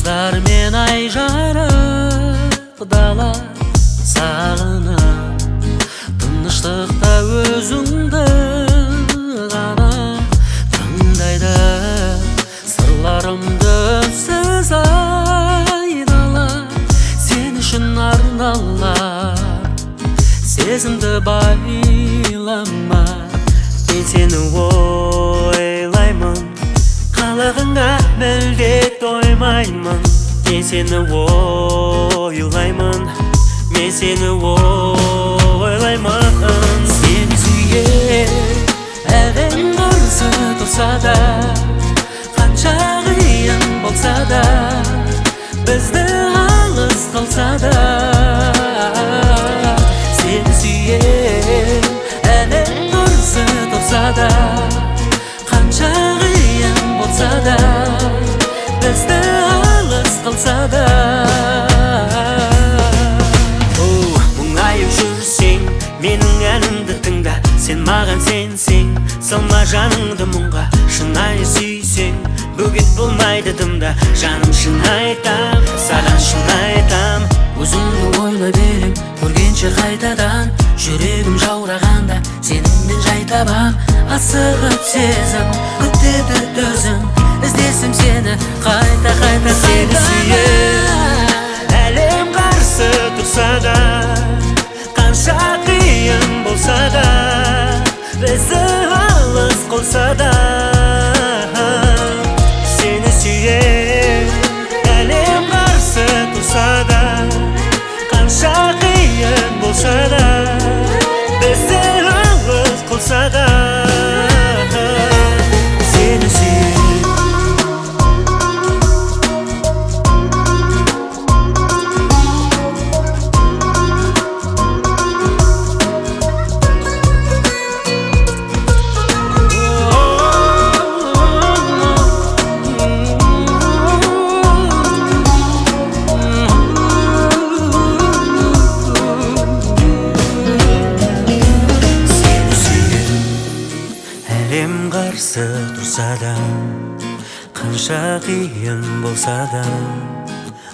Жұлдыздармен ай жарық дала сағынып, тыныштықта өзіңді ғана тыңдайды. Сырларымды сіз айдала, сен үшін арналар. Сезімді байлама, мен сені ойлаймын, қалағыңа мүлде тоймаймын. Мен сені ойлаймын, мен сені ойлаймын. Сені сүйе әлем қарсы тұрса да, қанша қиын болса да, бізді алыс қылса да. Сені сүйе әлем қарсы тұрса да, қанша қиын болса да, бізді алыс қылса да. Мұңайып жүрсең, менің әнімді тыңда. Сен маған сенсең, салма жаныңды мұңға. Шынайы сүйсең, бөгет болмайды дымда. Жаным шын айтам, саған шын айтам. Өзіңді ойлай берем, көргенше қайтадан. Жүрегім жаурағанда, сеніңмен жай табам. Асығып сезім, күтеді төзім, іздесем сені қайта. Сені сүйе әлем қарсы тұрса да, қанша қиын болса да, бізді алыс қылса да. Сені сүйе әлем қарсы тұрса да, қанша қиын болса да, бізді алыс қылса да. Сені сүйе қарсы тұрса да, қанша қиын болса да,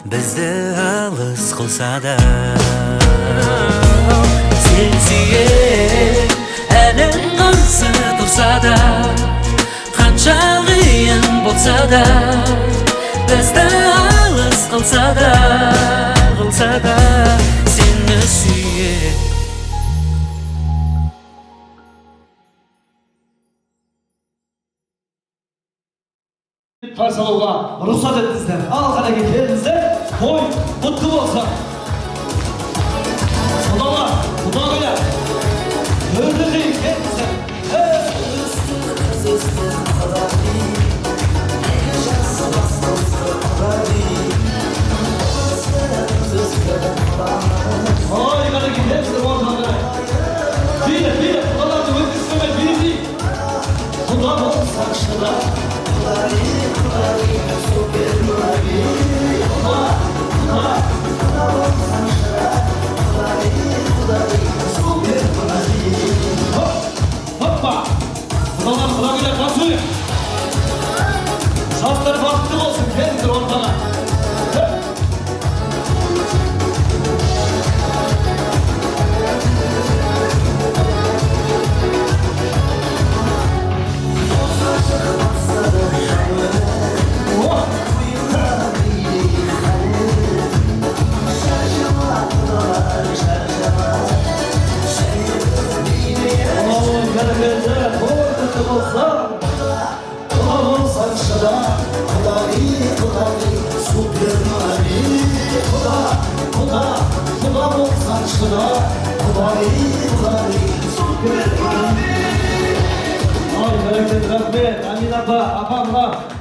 бізді алыс қылса да. Сен сүйе әлем қарсы тұрса да, қанша қиын болса да, бізді алыс қылса да. Сені сүйе қарсы алуға рұқсат етіңіздер. Ал қареке келіңіздер, той құтты болсын. Құдалар, құда көйлер, өрлердей келіңіздер. Ой, қареке келіңіздер, ортаңдар. Бейлі, құдаларды өткізгенмен бейлі. Құда болсын шыда. Жастар бақытты болсын, келіңдер ортаға.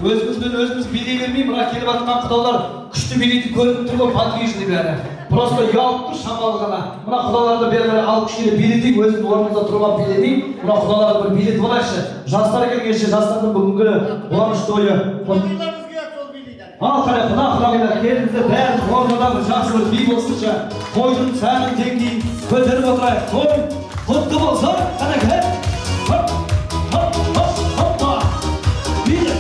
Өзіміз билей бермей, мұна келіп атқан құдалар күшті билейді көріп тұр ғой, подвижный бәрі. Просто ұялып тұр шамалы ғана. Мұна құдаларды бері алып кішкене билетейік, өзіміз орнымызда тұрмап билетейік. Мұна құдаларды бір билет болайықшы. Жастар келгенше жастардың бүгінгі қуаныш тойы. Ал қарай құда-құдағилар келіңіздер, бәріміз орнында бір жақсы бір би болсыншы. Тойдың сәнін деңгейін көтеріп отырайық. Той құтты болсын, қана кел. Hoppa. Биле.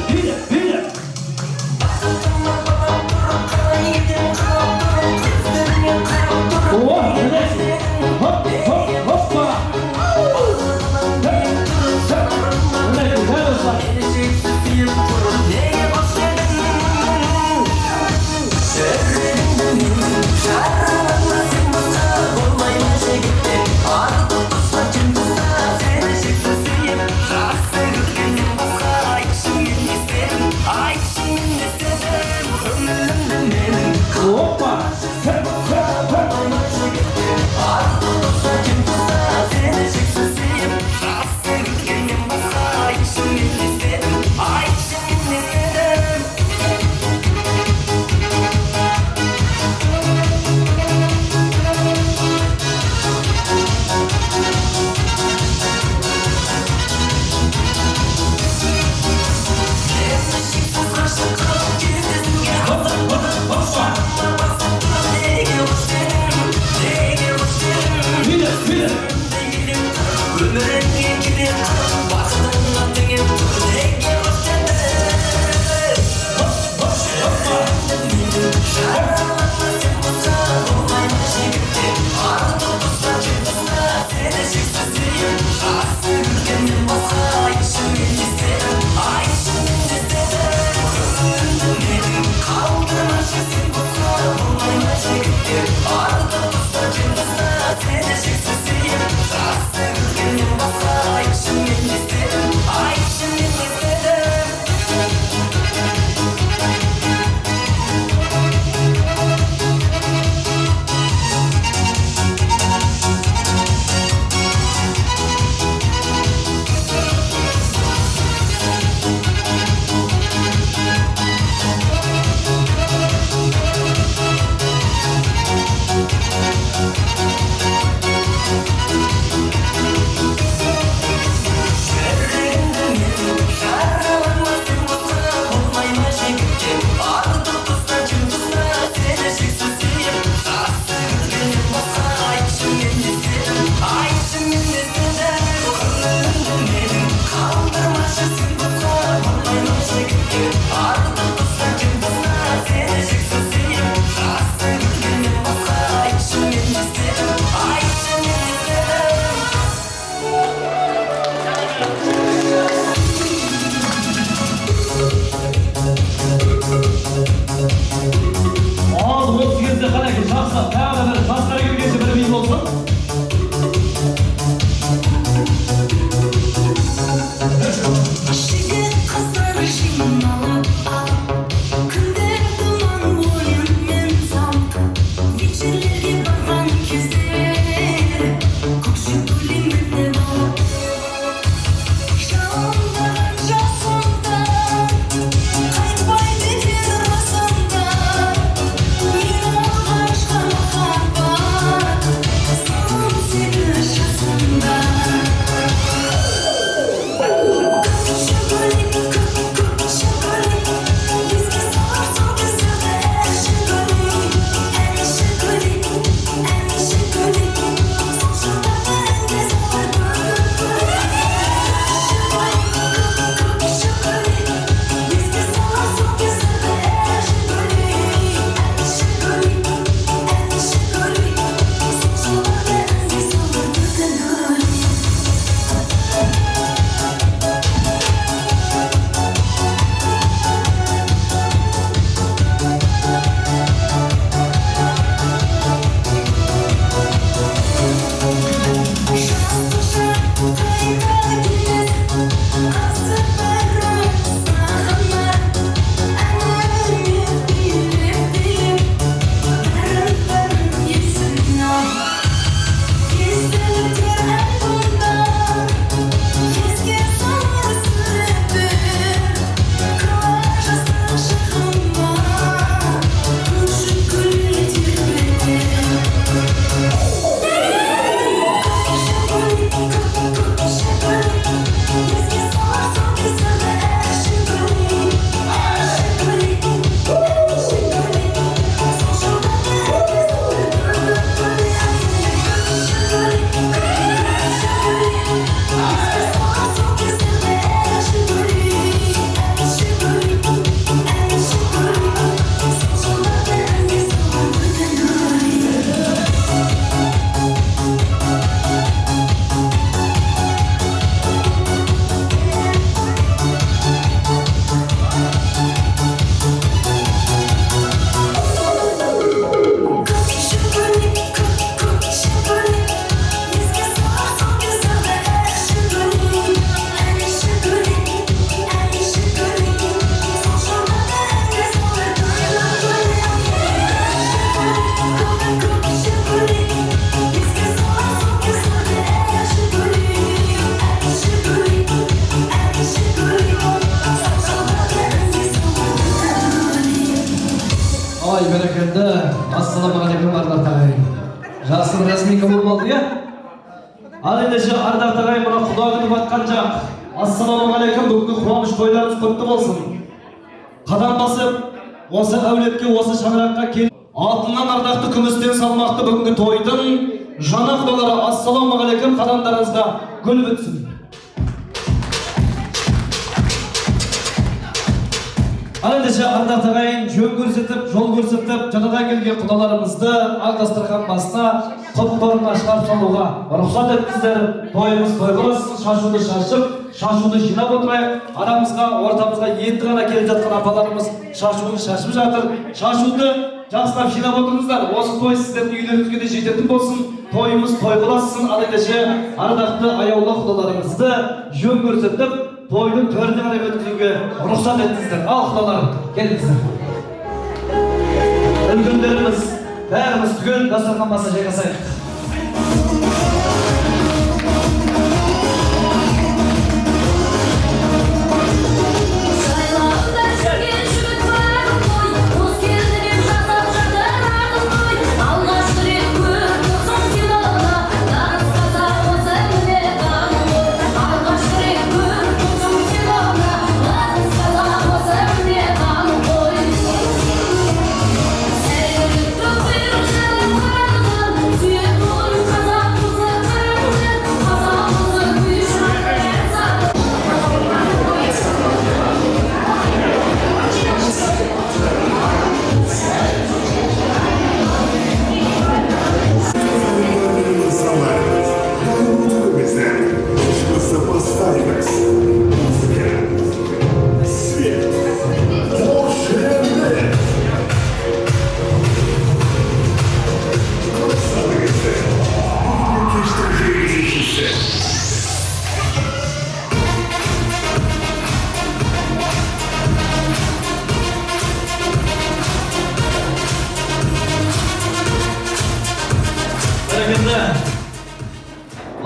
Ай бәрекелді. Ассалаумағалейкум ардақ ағайын. Жасым рәсми қабыл болды, иә? Ал ендеше ардақ ағайын, мына Құда күтіп атқан жақ. Ассалаумағалейкум, бүгінгі қуаныш тойларыңыз құтты болсын. Қадам басып, осы әулетке, осы шаңыраққа келіп, алтыннан ардақты, күмістен салмақты бүгінгі тойдың жаңа құдалары ассалаумағалейкум, қадамдарыңызға гүл бітсін. Ал ендеше ардақ ағайын, жөн көрсетіп, жол көрсетіп, жаңадан келген құдаларымызды ақ дастархан басына құт торына шығарып салуға рұқсат еттіңіздер. Тойымыз той болсын, шашуды шашып, шашуды жинап отырайық. Арамызға, ортамызға енді ғана келіп жатқан апаларымыз шашуды шашып жатыр. Шашуды жақсылап жинап отырыңыздар. Осы той сіздердің үйлеріңізге де жететін болсын. Тойымыз той болсын. Ал ендеше ардақты аяулы құдаларымызды жөн көрсетіп, тойдың төріне қарай өткізуге рұқсат еттіңіздер. Ал құдаларым, келіңіздер. Үлкендеріміз, бәріміз түгел дастархан басына жайғасайық.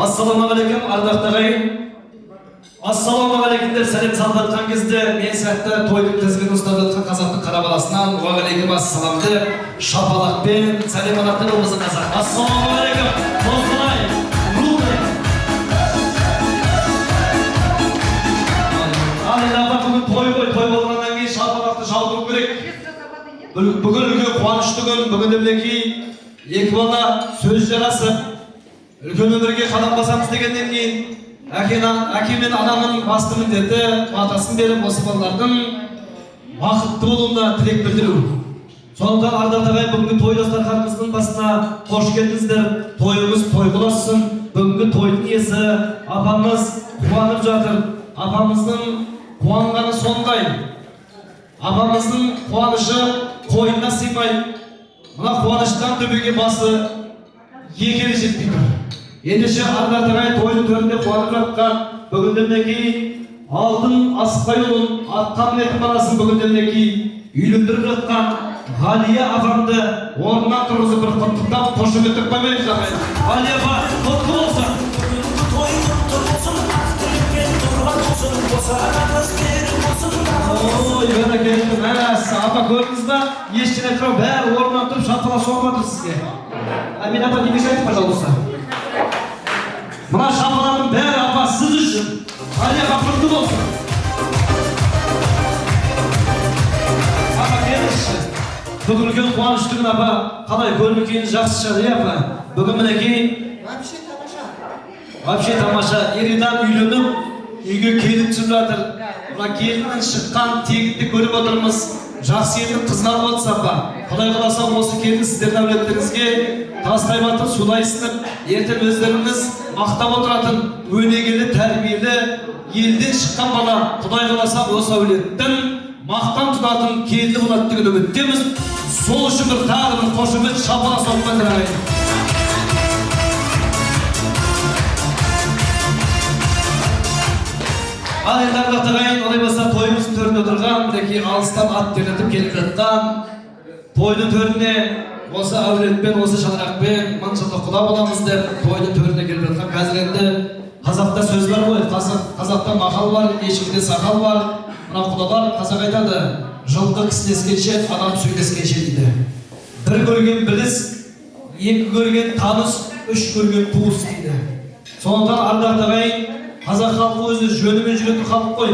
Ассалаумағалейкум ардақты ағайын. Ассалаумағалейкумдер сәлем салып жатқан кезде мен сияқты тойдың тізгінін ұстап жатқан қазақтың қара баласынан уағалейкум ассаламды шапалақпен сәлем алатын болмаса қазақ. Ассалаумағалейкум. Қосылай, рулай. Ал енді апа бүгін той ғой, той болғаннан кейін шапалақты жаудыру керек. Бүгін үлкен қуанышты күн, бүгін мінекей екі бала сөз жарасып үлкен өмірге қадам басамыз дегеннен кейін әке мен ананың басты міндеті батасын беріп осы балалардың бақытты болуына тілек білдіру. Сондықтан ардақ ағайын, бүгінгі той дастарханымыздың басына қош келдіңіздер. Тойымыз той болсын. Бүгінгі тойдың иесі апамыз қуанып жатыр. Апамыздың қуанғаны сондай. Апамыздың қуанышы қойнына сыймай, мына қуаныштан төбеге басы екелі жетпей тұр. Ендеше ардақ ағайын, тойдың төрінде қуанып жатқан бүгінде мінекей алтын асықпай ұлын, атқан мінетін баласын бүгінде мінекей үйлендіріп жатқан Ғалия апамды орнынан тұрғызып бір құттықтап қошеметтеп қоймайық ағайын. Ғалия апа, құтты болсын. Ой, бәрекелді, мәссі. Апа көрдіңіз ба? Ештеңе айтпау, бәрі орнынан тұрып шапалақ соғып жатыр сізге. Амин апа, демеш айтып, пожалуйста. Мына шапалардың бәрі апа сіз үшін. Ғалия апа құтты болсын. Апа келіңізші. Бүгін үлкен қуанышты күн апа. Қалай көріп екеніңіз жақсы шығар, апа? Бүгін мінекей вообще тамаша. Еридан үйленіп, үйге келіп түсіп жатыр. Мына келіннің шыққан тегінді көріп отырмыз. Жақсы елдің қызын алып отырса апа. Құдай қаласа осы келін сіздердің әулеттеріңізге тастай батып сулайсынып, ертең өздеріңіз мақтап отыратын өнегелі, тәрбиелі елден шыққан бала. Құдай қаласа осы әулеттің мақтан тұтатын келді болады деген үміттеміз. Сол үшін бір тағы бір қошемет шапалақ соғып қойыңыздар. Ал енді ардақ ағайын, олай болса тойымыздың төрінде отырған, мінекей алыстан ат терлетіп келіп жатқан тойдың төріне осы әулетпен, осы шаңырақпен мың жылдық құда боламыз деп тойдың төріне келіп жатқан. Қазір енді қазақта сөз бар ғой, қазақта мақал бар, ешкіде сақал бар. Мына құдалар қазақ айтады, Жылқы кісілескенше, адам сөйлескенше дейді. Bir көрген біліс, екі көрген таныс, үш көрген туыс дейді. Сондықтан ардақты ағайын, қазақ халқы өзі жөнімен жүретін халық қой.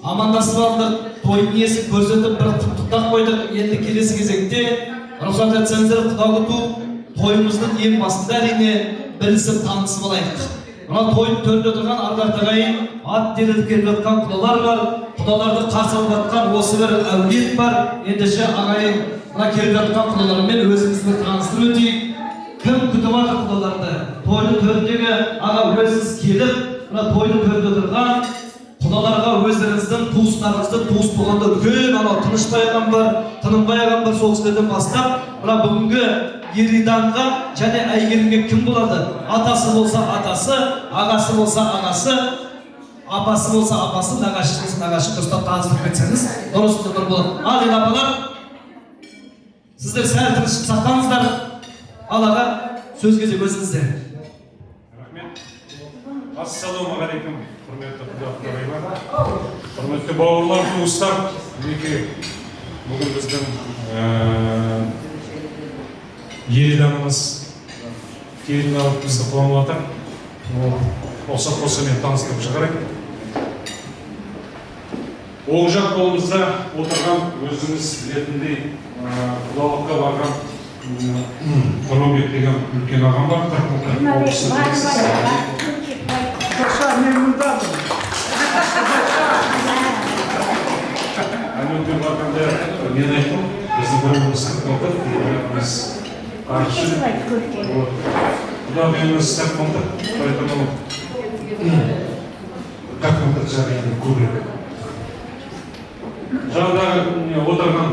Амандасып алдық, тойын иесі көрсетіп бір құттықтап қойдық. Енді келесі кезекте рұқсат етсеңіздер құда күту тойымыздың ең басында әрине білісіп танысып алайық. Мына тойын төрінде отырған ардақты ағайын, ат теріліп келіп жатқан құдалар бар. Құдаларды қарсы алып жатқан осы бір әулет бар. Ендеше ағайын, мына келіп жатқан құдалармен өзімізді таныстырып өтейік. Кім күтіп жатыр құдаларды? Тойдың төріндегі аға өзіңіз келіп, мына тойдың төрінде отырған құдаларға өздеріңіздің туыстарыңызды, туыс болғанда үлкен анау Тынышбай ағам бар, Тынымбай ағам бар, сол кісілерден бастап, мына бүгінгі Ериданға және әйгерімге кім болады? Атасы болса атасы, ағасы болса ағасы, апасы болса апасы, нағашысы болса нағашы, дұрыстап таныстырып кетсеңіз, дұрыс болады. Ал енді апалар, сіздер сәл тыныштық сақтаңыздар. Алаға сөз кезек өзіңізде. Рахмет. Ассалаумағалейкум, құрметті құда-құдағайлар, құрметті бауырлар, туыстар. Мінекей бүгін біздің Ериданымыз келін алып бізді қуанып жатыр. Рұқсат болса мен таныстырып шығарайын. Оң жақ қолымызда отырған өзіңіз білетіндей құдалыққа барған Тұрманбек деген үлкен ағам бар. Әнеуге барғанда мен айттым, біздің біріміз қырқылдық, біріміз қаршы. Құда меніміз қырқылдық, поэтому қырқылдық жағдайында көбірек. Жаңағы отырған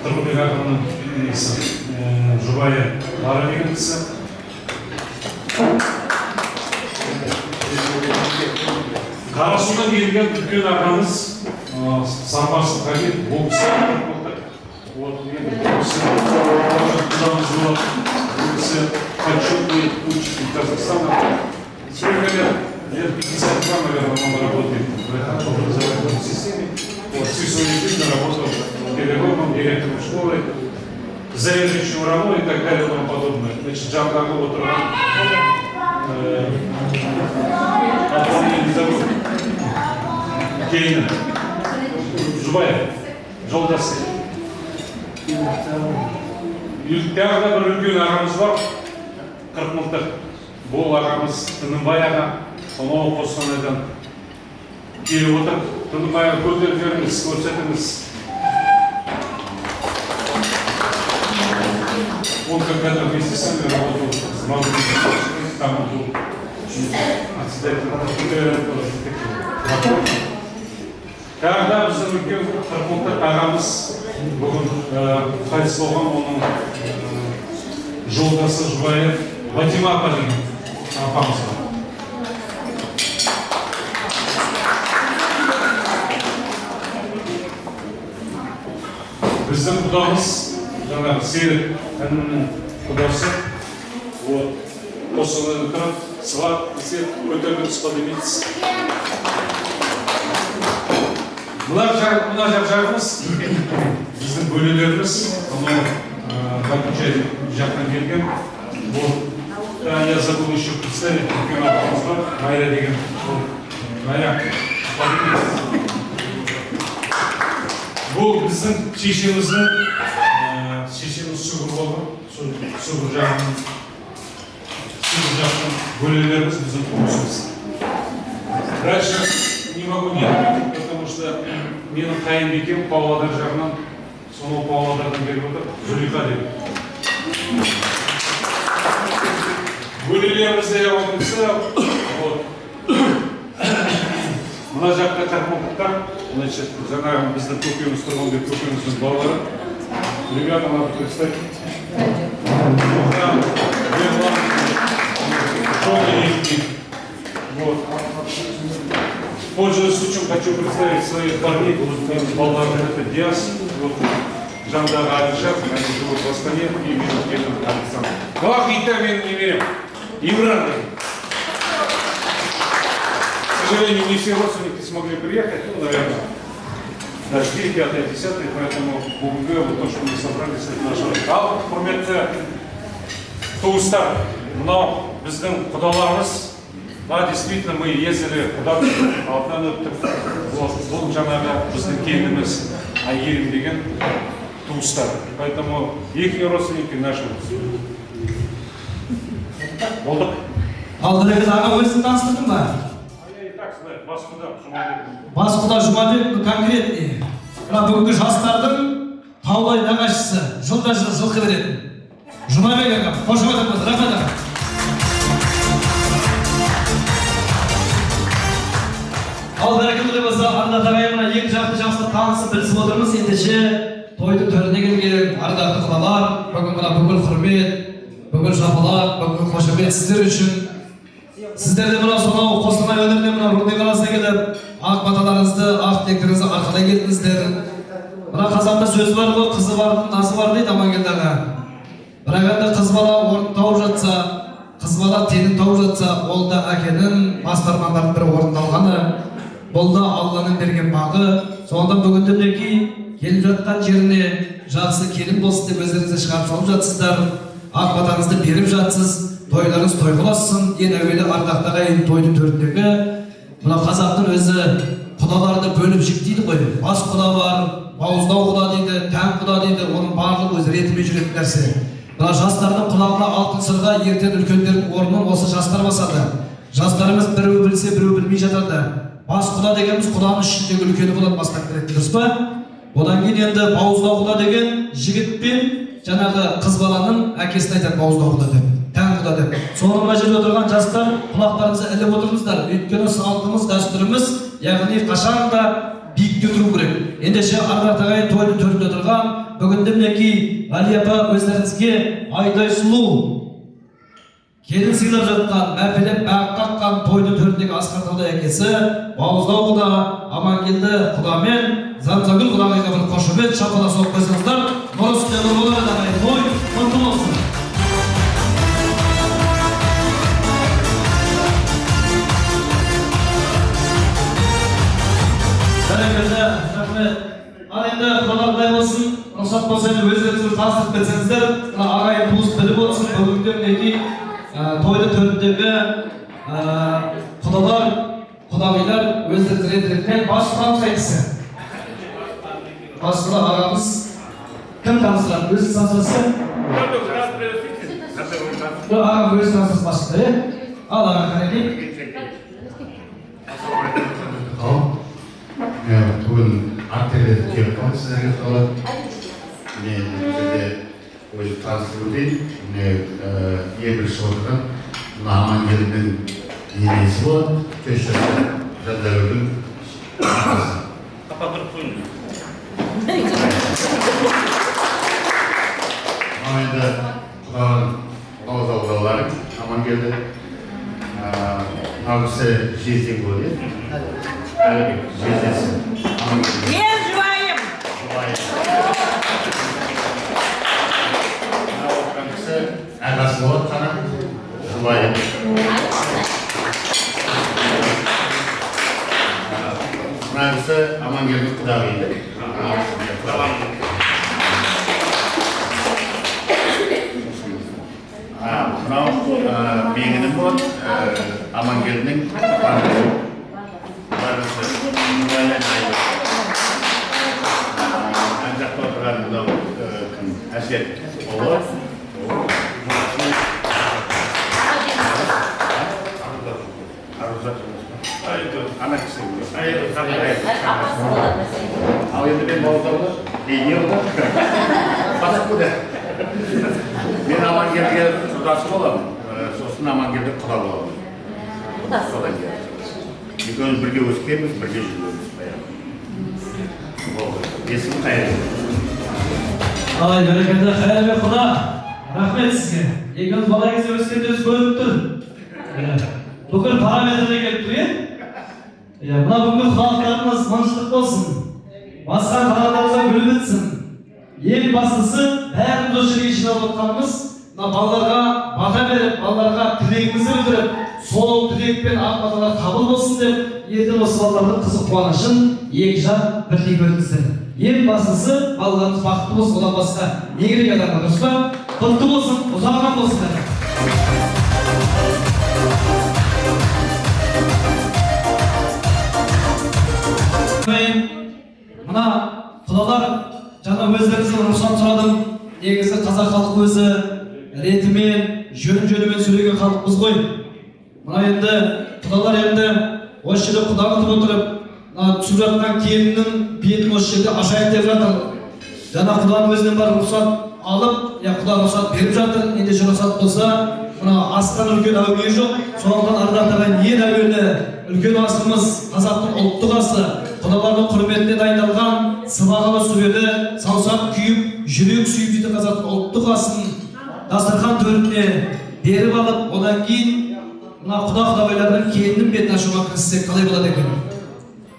Тұрманбек ағамның жұбайы Лара деген кісі. Қарасудан келген үлкен ағамыз Самбарсыз Қабит, бұл кісі почетный учитель Казахстана. Сколько лет? Лет 52, наверное, он работает в этой образовательной системе. Всю свою жизнь работал педагогом, директором школы, заведующим РАМО и так далее и тому подобное. Значит, Джангарга вот Кейна, Жубаев, жолдасы. Тағы да бір үлкен ағамыз бар, 40 мылтық. Бұл ағамыз Тынымбай аға, сонау Қостанайдан келіп отыр. Тынымбай аға көтеріп жіберіңіз, көрсетіңіз. Он когда-то вместе с нами работал с Мавриком, там он был председателем. Тағы біздің үлкен Қырқмылтық ағамыз бүгін қайтыс болған, оның жолдасы жұбайы Батима апа деген апамыз бар. Біздің құдамыз жаңағы Серік әнінің құдасы. Қосылы тұрып, сылап, десек, көтерген сподобитс. Мына жақ-жағымыз біздің бөлелеріміз, Бакучай жақтан келген. Я забыл еще представить, үлкен апамыз бар, Майра деген. Майра, бұл біздің шешеміздің сүгір болды. Сүгір жақтың бөлелеріміз біздің туысымыз. Дальше не могу не отметить, потому что менің қайынбекем Павлодар жағынан, сонау Павлодардан келіп отыр, Зулиха деп. Бөлелерімізде оның кісі, мына жақта Қырқмылтықтар, значит, жаңағы біздің көкеміз Тұрманбек көкеміздің балалары. Ребята, надо представить. Вот. Пользуясь случаем, хочу представить своих парней, балалары, это Диас, вот, Жандага Алишев, они живут в Астане, и Минут Александр. Бах, и там я не верю. Имран. К сожалению, не все родственники смогли приехать, ну, наверное. дожди, 5-10, поэтому бүгінгі вот то, что мы собрались, это наше. Ал, құрметті туыстар, мынау біздің құдаларымыз. Да, действительно, мы ездили куда-то, алтын өттік. Бұл жаңағы біздің келініміз Айгерім деген туыстар. Поэтому их родственники наши. Болдық. Алдырегіз аға өзін таныстырдың ба? Я и так знаю, бас құда, Жұмабек. Бас құда Жұмабек конкретный. Бүгінгі жастардың таулай нағашысы, жылда жылқы беретін. Жұмабек аға, қош көрдіңіз, рахмет аға. Ал бәрекелді болса, ардақты ағайымына екі жақты жақсы танысып білісіп отырмыз. Ендеше тойдың төріне келген ардақты құдалар, бүгін мына бүкіл құрмет, бүкіл шапалақ, бүкіл қошемет сіздер үшін. Сіздерде мына сонау Қостанай өңіріне мына Рудный қаласына келіп, ақ баталарыңызды, ақ тектеріңізді арқалай келдіңіздер. Мына қазанда сөз бар ғой, қызы бардың, насы бар дейді Амангелді аға. Бірақ енді қыз бала орын тауып жатса, қыз бала тенін тауып жатса, ол да әкенің басты армандардың бірі орындалғаны. Бұл да Алланың берген бағы. Сондықтан бүгінде мінекей келіп жатқан жеріне жақсы келін болсын деп өздеріңізді шығарып салып жатсыздар. Ақ батаңызды беріп жатсыз. Тойларыңыз той болсын. Ең әуелі ардақты ағайын тойдың төріндегі мына қазақтың өзі құдаларды бөліп жіктейді ғой. Бас құда бар, бауыздау құда дейді, тән құда дейді. Оның барлығы өз ретімен жүретін нәрсе. Мына жастардың құлағына алтын сырға ертең үлкендердің орнын осы жастар басады. Жастарымыз біреу білсе, біреу білмей жатады. Бас құда дегеніміз құданың ішіндегі үлкені болады, бастап келеді, дұрыс па? Одан кейін енді бауыздау құда деген жігіт пен жаңағы қыз баланың әкесін айтады бауыздау құда деп, тән құда деп. Соны мына жерде отырған жастар құлақтарыңызды іліп отырыңыздар. Өйткені салтымыз, дәстүріміз, яғни қашан да биікте тұру керек. Ендеше ардақты ағайын тойдың төрінде отырған бүгінде мінекей Али апа өздеріңізге айдай сұлу келін сыйлап жатқан, мәпелеп бақ қаққан тойдың төріндегі Асқар Таудай әкесі бауыздау құда Амангелді құдамен Замзагүл құдағайға бір қошемет шапалақ соғып қойсаңыздар, нұр үстіне нұр болар ағайын, той құтты болсын. Бәрекелді, рахмет. Ал енді құдалардай болсын, рұқсат болса өздеріңізді таныстырып берсеңіздер, ағайын туыс біліп болсын, бүгінде мінекей тойдың төріндегі құдалар, құдағилар өздеріңіз ретіреткен бас құдамыз қайтысы? Бас құда ағамыз кім таныстырады? Өзі таныстырасы? Ағам өзі таныстырсы басында, ал аға қанекей. Бүгін артелерді келіп қалды сіздерге қалады. Мен бізде өзі таныстыру дейін, ең бірінші отырған Амангелдің енесі болады, көз жасты Жандәуірдің ағасы. Қапа тұрып қойын. Енді құдағын бауыздау құдалары Амангелді нағысы жезден болады. Әлбек жездесі. Мен жұбайым. Ағасы болады қана жұбайым. Мынағысы Амангелдің құдағиы. Мынау бегінім болады, Амангелдің барысы. Жақта отырған мынау әсет ұлы. Ана кісі. Ал енді мен бауыздауды не болды? Басып көді. Мен Амангелдіге құрдасы боламын. Сосын Амангелді құда боламын. Содан келді. Екеуміз бірге өскенбіз, бірге жүргенбіз. Есім қайыр. Ай, бәрекелді, қайырбек құда. Рахмет сізге. Екеуміз бала кезде өскенде өзі көріп тұр. Бүкіл параметріне келіп тұр, мына бүгінгі халықтарымыз маңшылық болсын. Басқан қарағандарымызға гүл бітсін. Ең бастысы, бәріміз осы жерге жиналып отқанымыз, балаларға бата беріп, балаларға тілегімізді білдіріп, сол тілекпен ақ қабыл болсын деп, ертең осы балалардың қызық қуанышын екі жақ бірдей көріңіздер. Ең бастысы балаларымыз бақытты болсын, одан басқа не керек адамға, дұрыс па? Құтты болсын, ұзағынан болсын. Мына құдалар жаңа өздеріңізден рұқсат сұрадым. Негізі қазақ халқы өзі ретімен, жөн-жөнімен сөйлеген халықпыз ғой. Мына енді құдалар енді осы жерде құда күтіп отырып, түсіп жатқан келіннің бетін осы жерде ашайын деп жатыр. Жаңа құданың өзінен бар рұқсат алып, құда рұқсат беріп жатыр. Ендеше рұқсат болса, мына астан үлкен әуе жоқ. Сондықтан ардақтаған ең әуелі үлкен асымыз, қазақтың ұлттық асы, құдалардың құрметіне дайындалған сыбағалы сүбелі, саусақ күйіп, жүрек сүйіп жейді қазақтың ұлттық асын дастархан төріне беріп алып, одан кейін мына құда-құдағайлардың келіннің бетін ашуға кіріссек қалай болады екен?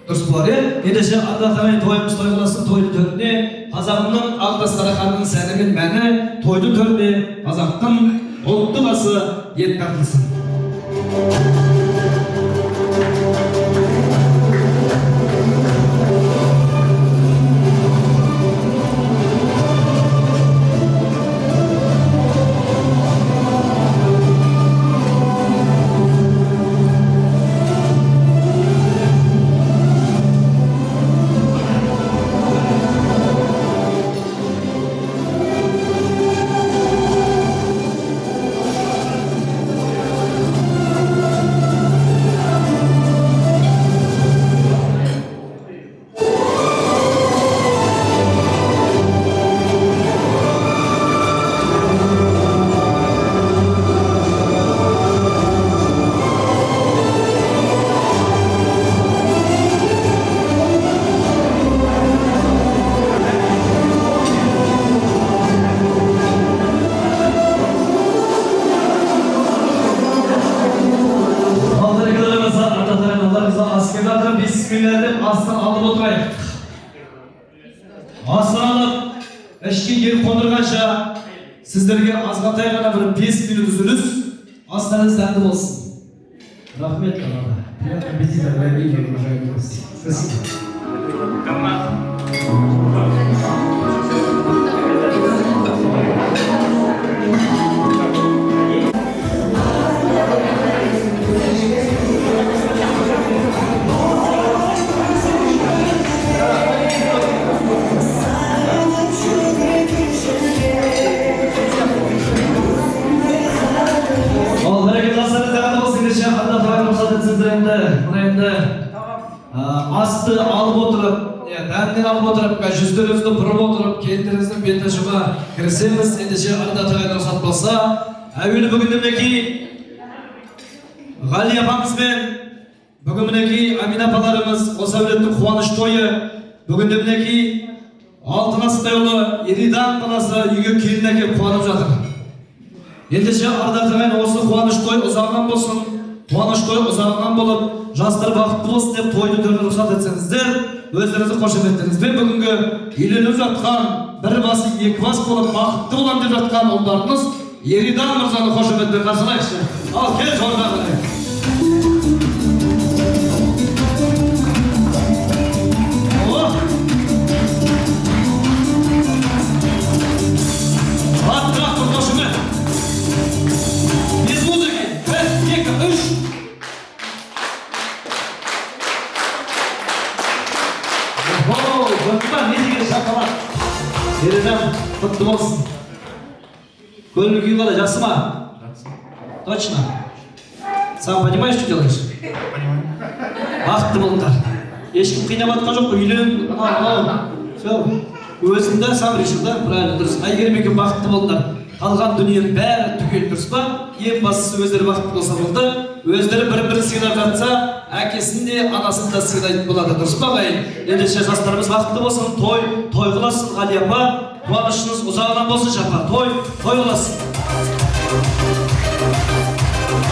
Дұрыс болар, ендеше ардақтаған тойымыз тойғыласын тойдың төріне, қазағымның ақ дастарханының сәні мен мәні тойдың төріне, қазақтың ұлттық асы ет тартылсын. Астан алып отырайық. Астан алып, ішке ел қондырғанша сіздерге азғантай ғана бір 5 минут үзіліс, астаныз дәмді болсын. Рахмет қалада. Приятно аппетита, дорогие уважаемые гости. Спасибо. Асты алып отырып, дәннен алып отырып, жүздеріңізді бұрып отырып, келіндеріңіздің бетін ашуға кірісеміз. Ендеше ардақтаған рұқсат болса, әуелі бүгін мінекей Ғали апамызбен, бүгін мінекей Амина апаларымыз, осы әулеттің қуаныш тойы, бүгін мінекей Алтынасыдайұлы Еридан қаласы үйге келін әкеп қуанып жатыр. Ендеше ардақтаған осы қуаныш той ұзағынан болсын, қуаныш той ұзағынан болып, жастар бақытты болсын деп тойды төріне рұқсат етсеңіздер, өздеріңізді қошеметтеріңізбен бүгінгі үйленіп жатқан, бір басы екі бас болып бақытты болам деп жатқан ұлдарыңыз Еридан мырзаны қошеметпен қарсылайықшы. Ал кел жорға қарай. Аттырақ бір қошемет. Без музыки. 1, 2, 3. Не деген шапалақ. Еридан, құтты болсын. Көңіл күй қалай, жақсы ма? Точно. Сам понимаешь, что делаешь? Понимаю. Бақытты болыңдар. Ешкім қинаматқан жоқ, үйлен, все. Өзіңді сам решил, да? Правильно, дұрыс. Әйгерім екен бақытты болыңдар. Қалған дүниенің бәрі түгел, дұрыс па? Ең бастысы өздері бақытты болса болды. Өздері бір-бірін сыйлап жатса, әкесін де, анасын да сыйлайтын болады, дұрыс па ғайын? Ендеше жастарымыз бақытты болсын, той қыласын, Ғали апа, қуанышыңыз ұзағынан болсын, жапа, той қыласын.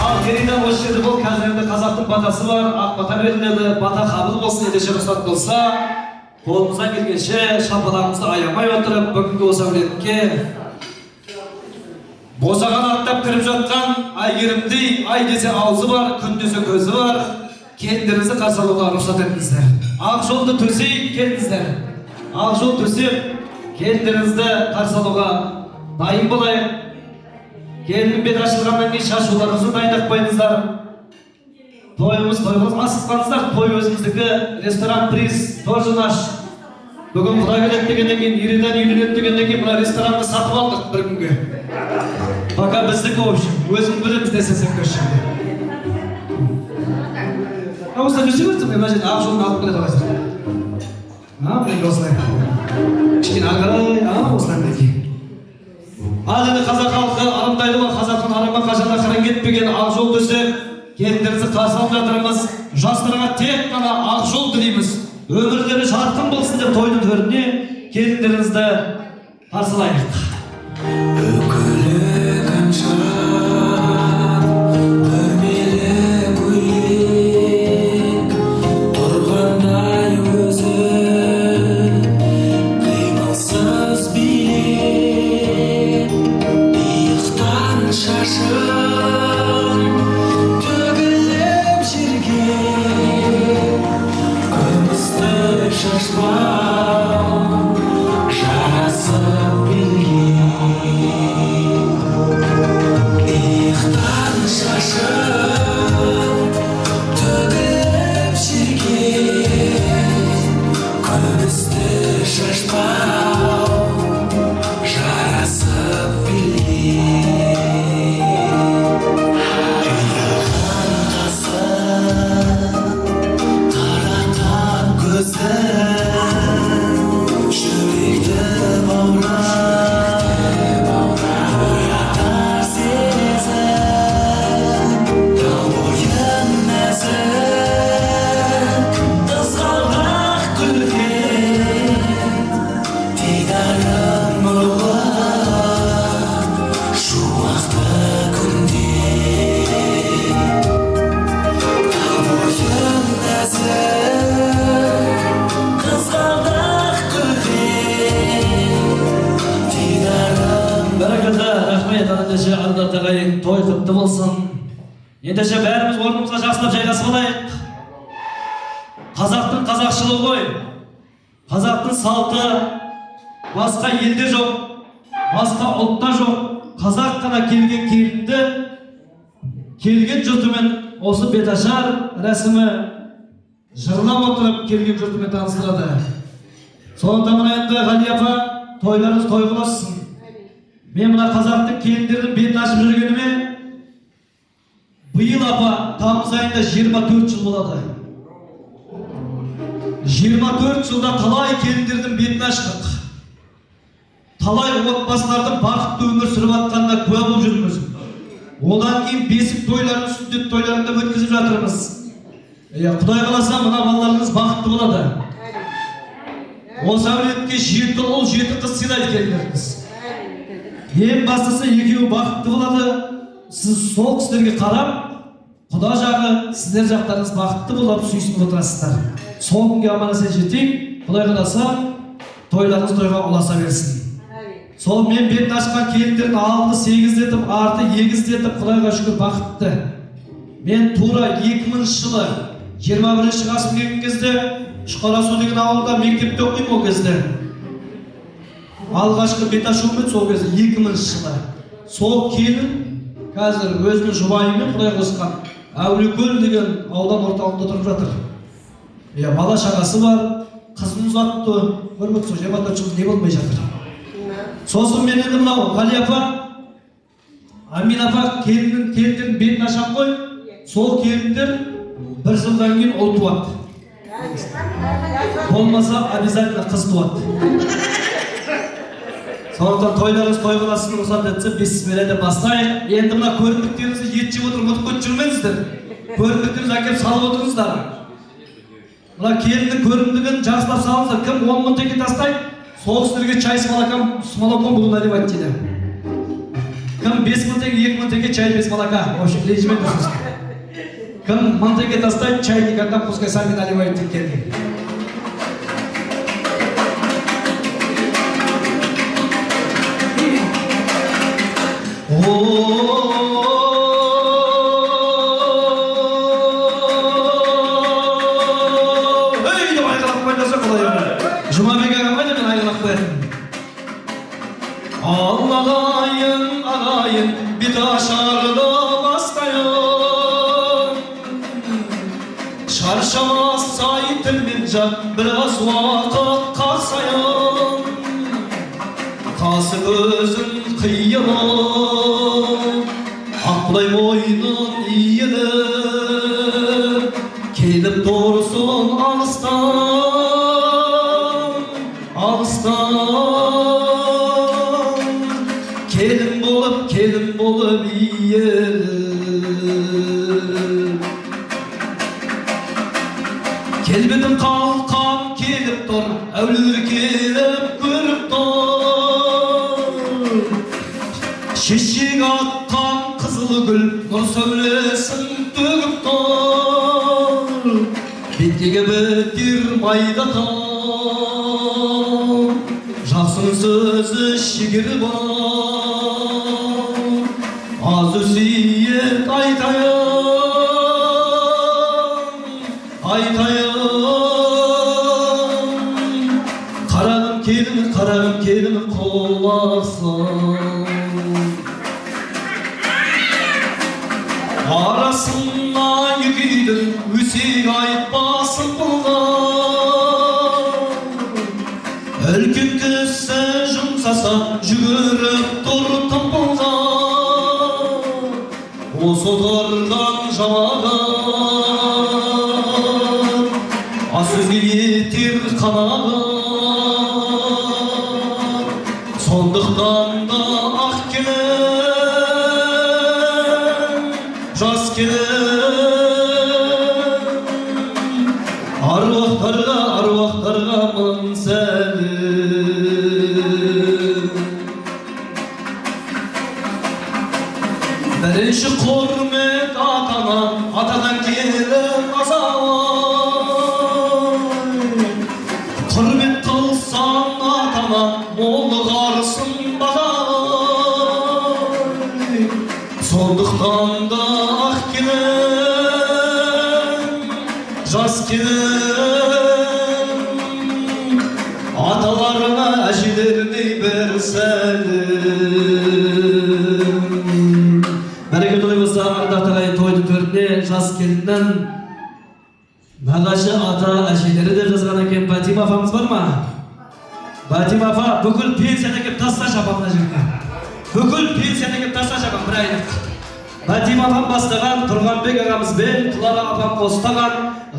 Ал Еридан осы жерде бұл, қазір енді қазақтың батасы бар, ақ бата беріледі, бата қабыл болсын, ендеше рұқсат болса, қолымыздан келгенше шапалағымызды аямай отырып, бүгінгі осы әулетке босаған атта қарап кіріп жатқан Айгерімдей ай десе аузы бар, күн десе көзі бар. Келіндеріңізді қарсы алуға рұқсат етіңіздер. Ақ жолды төсейік, келіңіздер. Ақ жол төсеп, келіндеріңізді қарсы алуға дайын болайық. Келіннің бет ашылғаннан кейін шашуларыңызды дайындап қойыңыздар. Тойымыз асыққансыздар. Той өзіміздікі, ресторан приз тоже наш. Бүгін құда келеді дегеннен кейін, Иридан үйленеді дегеннен кейін мына ресторанды сатып алдық бір күнге. Пока біздікі общем, өзің білеміз десесен көрші. Осылай жүрсе көрсем, мына жерде ақ жолын алып келеді қазір. Мен осылай. Кішкене ағарай, осылай мінеки. Ал енді қазақ халқы арымдайды ғой, қазақтың арыма қашанда қырын кетпеген ақ жол төсеп, келіндеріңізді қарсы алып жатырмыз. Жастарға тек қана ақ жол тілейміз. Өмірлері жарқын болсын деп тойдың төріне келіндеріңізді қарсылайық. Той құтты болсын. Ендеше бәріміз орнымызға жақсылап жайғасып алайық. Қазақтың қазақшылығы ғой. Қазақтың салты басқа елде жоқ, басқа ұлтта жоқ. Қазақ қана келген келінді келген жұртымен осы беташар рәсімі жырлап отырып келген жұртымен таныстырады. Сондықтан мына енді Ғали апа, тойларыңыз той болсын. Мен мына қазақтың келіндерінің бетін ашып жүргеніме биыл апа тамыз айында 24 жыл болады. 24 жылда талай келіндердің бетін аштық. Талай отбасылардың бақытты өмір сүріп жатқанына куә болып жүрміз. Одан кейін бесік тойларын, сүндет тойларын да өткізіп жатырмыз. Құдай қаласа мына балаларыңыз бақытты болады. Осы әулетке 7 ұл, 7 қыз сыйлайды келіндеріңіз. Ең бастысы екеуі бақытты болады. Сіз сол кісілерге қарап, құда жағы, сіздер жақтарыңыз бақытты болып сүйсініп отырасыздар. Сол күнге аман-есен жетейік. Құдай қаласа тойларыңыз тойға ұласа берсін. Сол мен бетін ашқан келіндердің алды 8 етіп, арты 2 етіп, Құдайға шүкір бақытты. Мен тура 2000 жылы 21 ғасыр келген кезде Шқарасу деген ауылда мектепте оқимын ол кезде. Алғашқы бет ашуым еді сол кезде 2000 жылы. Сол келін қазір өзінің жұбайымен Құдай қосқан Әулиекөл деген аудан орталығында тұрып жатыр. Бала шағасы бар, қызын ұзатты, көрмек сол 24 жыл не болмай жатыр. Сосын мен енді мынау Ғали апа, Амин апа келіндердің бетін ашам ғой, сол келіндер 1 жылдан кейін ұл туады. Болмаса обязательно қыз туады. Сондықтан тойларыңыз той қаласын рұқсат етсе, бисмилля деп бастайық. Енді мына көрімдіктеріңізді ет жеп отырып ұмытып кетіп жүрмеңіздер. Көрімдіктеріңізді әкеліп салып отырыңыздар. Мына келіннің көрімдігін жақсылап салыңыздар. Кім 10 мың теңге тастайды, сол кісілерге чай с молоком буду наливать дейді. Кім 5 мың теңге, 2 мың теңге чай без молока. Вообще, режимет дұрсыз. Кім 1000 теңге тастайды, чай никогда пускай сами наливают деп келді. Oh Ağlayın ağlayın bir taşarda bastayın. Şarşamaz saytılınca biraz vakit kalsayın. Kası gözün kıyılı, aklay boynun iyili. Kelip doğrusun ağıstan, ağıstan. Kelin bulup yiyelim. Kelbidin kalkan kelip dur, evlidir kelip görüp dur. Şişik attan kızıl gül, nur söylesin döküp dur. Bitkiga bitir mayda tam, Jaksın sözü şigir var. Az üsiyet aytayım, aytayım. Karagım kelimi kolasın. Arasına yüküydün, üsik aytmasın buldan. Ölkün küsse jumsasa, jügürüp dur tımpıldan. O sotardan jamagan, asüzgü yetir kanagan. Sondıktan da ah kelem, jas kelem. Arvaqtarga mın selim. Birinci hürmet atana, atadan kelem azay. Hürmet kılsan atana, molluk arsın bazay. Sonduqtan da ah kelem, jas kelem. Atalarına əjilerini berselim. Bereket olayımızda Ardatagay toydu töründe jas kelinden nagaşı ata əjileri de жазған екен. Батима апамыз бар ма? Батима апа бүкіл пенсияны кеп тасташы апамна жерге. Бүкіл пенсияны кеп тасташы апам бір айлық. Батима апам бастаған, Тұрғанбек ағамызбен, Клара апам қостаған,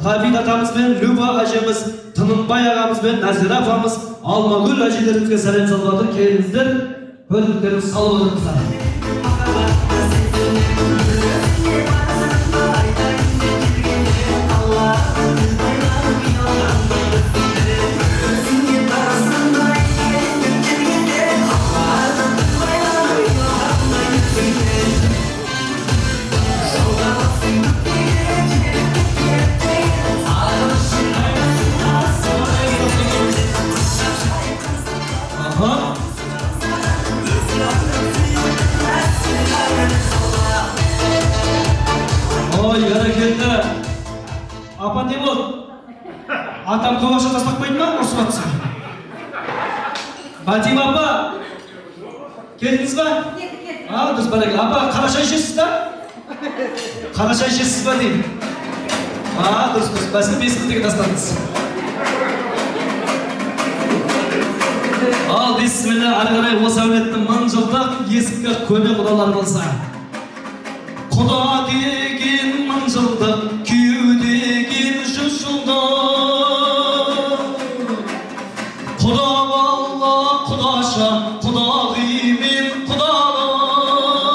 Ғабит атамызбен, Люба әжеміз, Тынымбай ағамызбен, Назира апамыз, Алмагүл әжелерімізге сәлем салып жатыр. Келіңіздер, көңілдеріңіз салып отырыңыздар. Ой, бәрекелді. Апа не болды? Атам көңашқа тастап қойды ма? Ұрсып атса. Батима апа, келдіңіз ба? Дұрыс бәрекелді. Апа, қара шай ішесіз ба? Қара шай ішесіз ба деймін. Дұрыс. Бәсін бесіктегі тастадыңыз. Ал, бисмилля, ары қарай осы әулеттің мың жылдық ескі көне құдалар болса. Құда деген мың жылдық, күйеу деген 100 жылдық. Құда балла, құдаша, құдағи мен құдағай.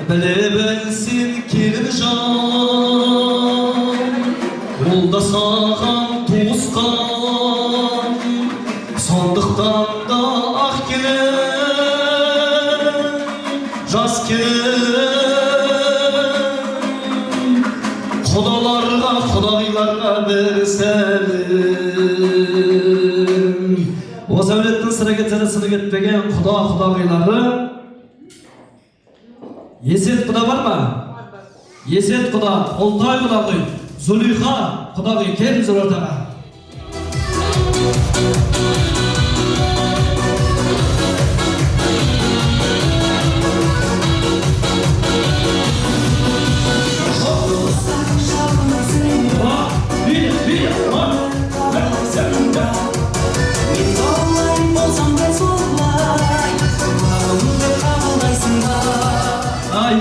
Біле білсін келін жан, ол да саған туысқан. Сондықтан да ақ келем, жас келем. Құдаларға, құдағиларға бір сәлем. Осы әулеттің сыры кетсені сыны кетпеген құда-құдағилары. Есет құда бар ма? Есет құда, Олтай құдағи, Зулиха құдағи, келіңіздер ортаға.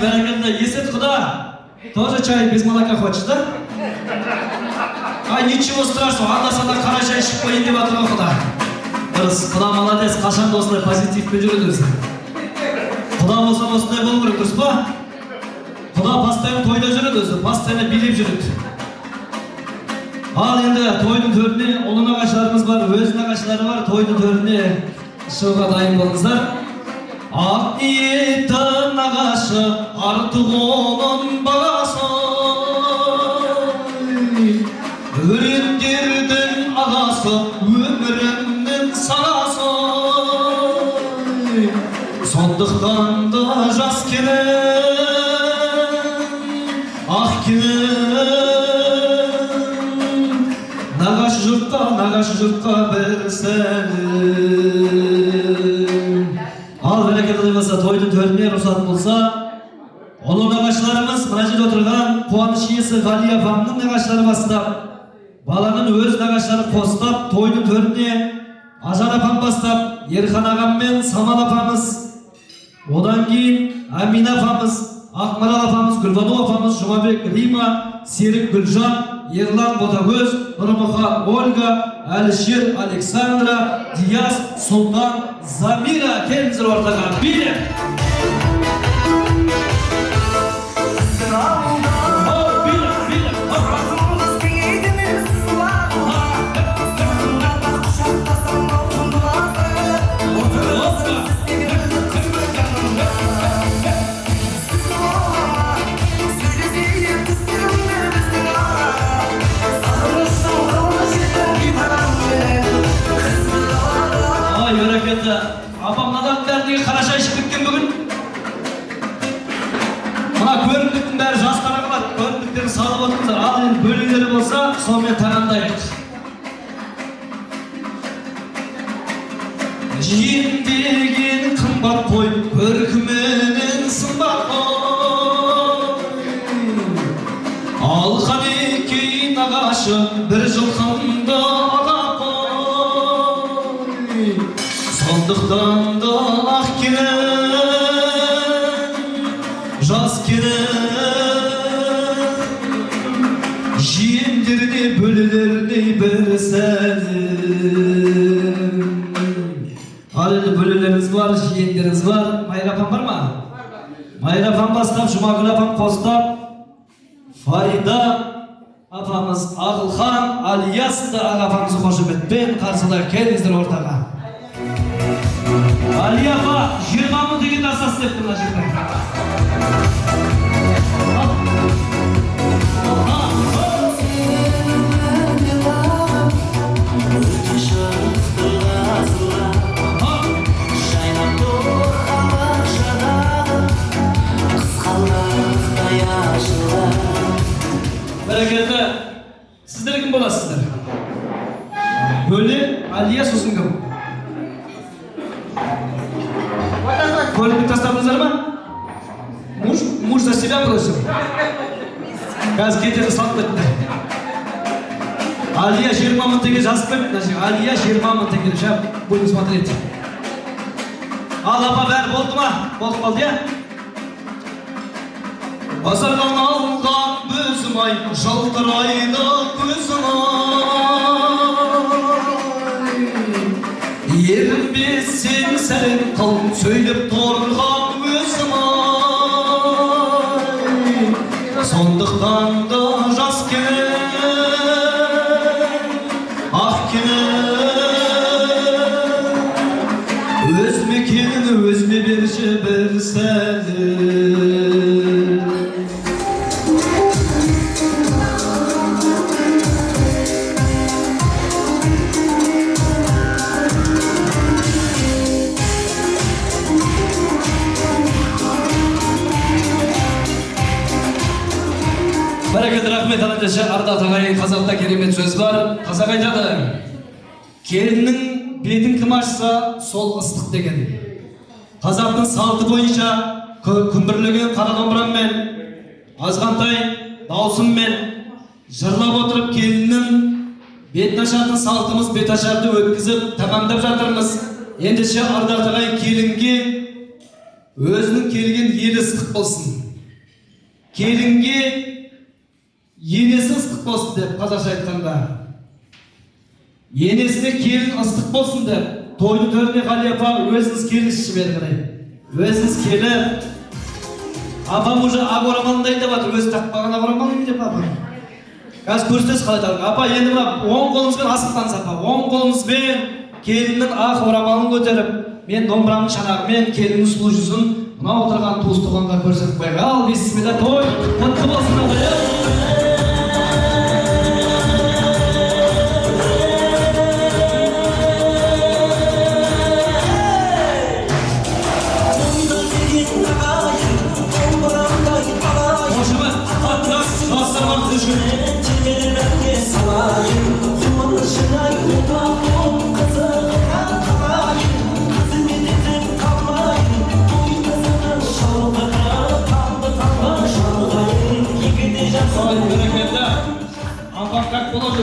бәрекелді. Есет құда. Тоже чай без молока хочешь, да? Ай, ничего страшного, анда-санда қара чай ішіп қойын деп жатыр ғой құда. Дұрыс, құда молодец, қашан да осылай позитивпен жүреді өзі. Құда болса осындай болу керек, дұрыс па? Құда постоянно тойда жүреді өзі, постоянно билеп жүреді. Ал енді тойдың төріне ұлы нағашыларымыз бар, өз нағашылары бар, тойдың төріне шығуға дайын болыңыздар. Ақ ниетті нағашы, артық оның бағасы. Өрендердің ағасы, өмірімнің сағасы. Сондықтан да жас келін, ақ келін, нағашы жұртқа бір сәлем. Ал бәрекелді болса, тойдың төріне рұқсат болса, ұлы нағашыларымыз мына жерде отырған қуаныш иесі Ғали апамның нағашылары бастап, баланың өз нағашылары қостап, тойдың төріне Ажар апам бастап, Ерхан ағам мен Самал апамыз, одан кейін Амина апамыз, Ақмарал апамыз, Гүлбану апамыз, Жұмабек, Рима, Серік, Гүлжан, Ерлан, Ботагөз, Нұрмұха, Ольга, Әлішер, Александра, Диас, Сұлтан, Замира келіңіздер ортаға. Билеп! Апамнадан бәрдегі қараша ішіп кеткен бүгін. Мына көрімдіктің бәрі жастарға қалады. Көрімдіктерін салып отырыңыздар. Ал енді бөліңдері болса, сонымен тағамдайық. Жиен деген қымбат қой, көркіменен сымбат қой. Алған екей нағашы, бір жылқымды аға қой. Сондықтан да ақ келін, жас келін, жиендеріне бөлелеріне бір сәлем. Ал енді бөлелеріңіз бар, жиендеріңіз бар. Майра апам бар ма? Майра апам бастап, Жұмагүл апам қостап, Фарида апамыз, Ағылхан, Алиясында аға апамызды қошеметпен қарсылай келіңіздер ортаға. Алия апа, 20 мың деген асасы депті мына жерде. Бәрекелді, сіздер кім боласыздар? Бөле, Алия, сосын кім? Көрініп тастадыңыздар ма? Муж за себя бросил. Қазір кетеді салып кетті. Алия 20 мың теңге жазып берді. Алия 20 мың теңге. Сейчас будем смотреть. Ал апа бәрі болды ма? Болды қалды, я? Базардан алған бөзім ай, жалтырайды көзім ай. Ерінбес сен сәлем қыл, сөйлеп тұрған өзім ай. Сондықтан да жас келін, ақ келін, өз мекенін өзіме берші бір сәлем. Бәрекелді, рахмет андеше. Ардақ ағайын, қазақта керемет сөз бар. Қазақ айтады: келіннің бетін кім ашса, сол ыстық деген. Қазақтың салты бойынша күмбірлеген қара домбыраммен, азғантай даусыммен жырлап отырып келіннің бетін ашатын салтымыз, бет ашарды өткізіп тамамдап жатырмыз. Ендеше ардақ ағайын келінге өзінің келген елі ыстық болсын. келінге енесі ыстық болсын деп, қазақша айтқанда. Енесіне келін ыстық болсын деп, тойды төріне Ғали апа өзіңіз келіңізші бері қарай. Өзіңіз келіп, апам уже ақ орамалын дайындап жатыр, өзі тақпаған ақ орамалын деп апам. Қазір көрсетесіз қалай тағып. Апа, енді мына оң қолыңызбен асықтаңыз апа. Оң қолыңызбен келіннің ақ орамалын көтеріп, мен домбырамның шанағымен келіннің сұлу жүзін мына отырған туыс туғанға көрсетіп қойға. Ал, бисмилла, той құтты болсын ағайын.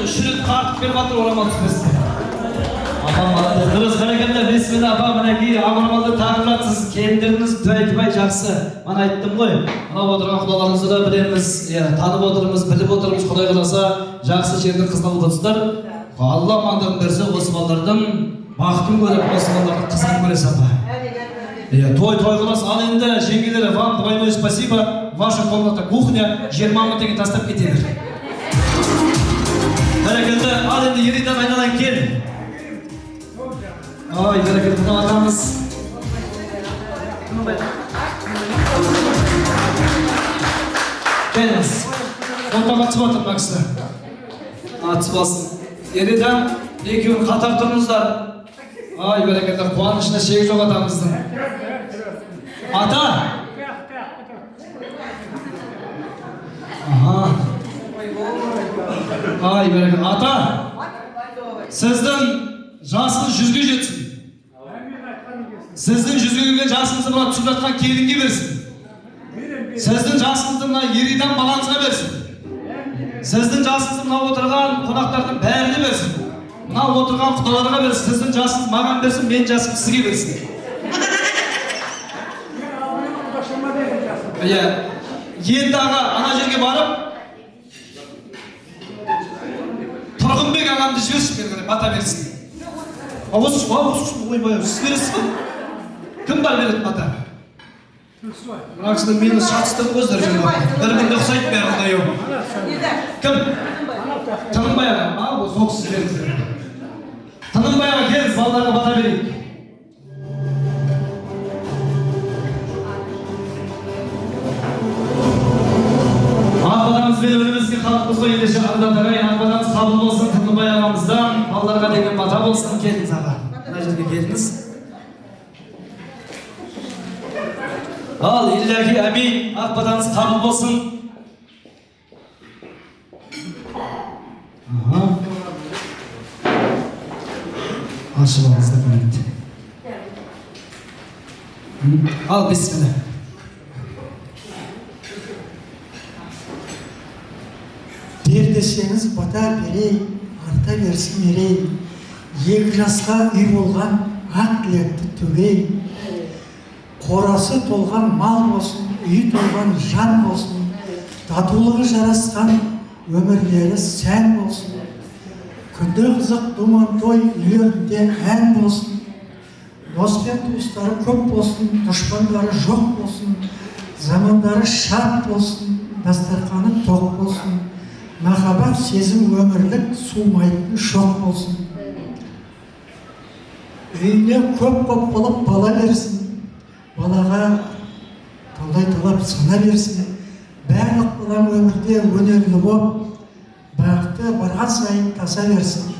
Шүрет қартып беріп атыр орамал түспесін. Апам алады, дұрыс қарекетті, бесмілі апа, мінеки ақ орамалды тағып жатсыз, келіндеріңіз дуайтыбай жақсы. Мана айттым ғой, мына отырған құдаларыңызды да білеміз, танып отырмыз, біліп отырмыз, Құдай қаласа жақсы жердің қызын алып отырсыздар. Алла амандығын берсе, осы балалардың бақытын көріп, осы балалардың қызын көресіз апа. Той қылас, ал енді жеңгелері, вам двойное спасибо, ваша комната кухня, 20 мың теңге тастап кетеді. Бәрекелді, ал енді Еридан айналайын кел. Ой, бәрекелді, бұны атамыз. Келіңіз. Онтаға атып отыр бақсы. Атып алсын. Еридан, екеуін қатар тұрыңыздар. Ай, бәрекелді, қуанышына шегі жоқ атамыздың. Ата! Аха. Ай, бәрекелді. Ата! Сіздің жасыңыз 100-ге жетсін. Сіздің 100-ге келген жасыңызды бұна түсіп жатқан келінге берсін. Сіздің жасыңызды мұна Еридан балаңызға берсін. Сіздің жасыңызды мұна отырған қонақтардың бәріне берсін. Мұна отырған құдаларға берсін. Сіздің жасыңыз маған берсін, мен жасым сізге берсін. Енді аға ана жерге барып, Тұрғынбек ағамды жіберші бергені, бата берсін. Осы ойбай, сіз бересіз ба? Кім бар береді бата? Мына кісіні мені шатыстырып көздер жүріп. Бір-бірінде ұқсайды бәрі құдай ау. Кім? Тынымбай аға. Бұл соқсыз беріңіз. Тынымбай аға келіңіз, балаларға бата берейік. Ақбадамызбен өнімізге қалыппыз ғой, ендеше ардат ағай, ақбадамыз қабыл болсын, Тынымбай ағамыздан балаларға деген бата болсын. Келіңіз аға, мына жерге келіңіз. Ал, иллахи әмин, ақбадамыз қабыл болсын. Ашып алыңызды көмекті. Ал, бисмилlah. Бер десеңіз бата берейін, арта берсін мерейін. Екі жасқа үй болған ақ тілекті төгейін. Қорасы толған мал болсын, үй толған жан болсын. Татулығы жарасқан өмірлері сән болсын. Күнде қызық думан той үйлерінде ән болсын. Дос пен туыстары көп болсын, дұшпандары жоқ болсын. Замандары шат болсын, дастарханы тоқ болсын. Махаббат сезім өмірлік суымайтын шоқ болсын. Үйіне көп болып бала берсін. Балаға талай талап сана берсін. Барлық балам өмірде өнерлі боп, бақыты барған сайын таса берсін.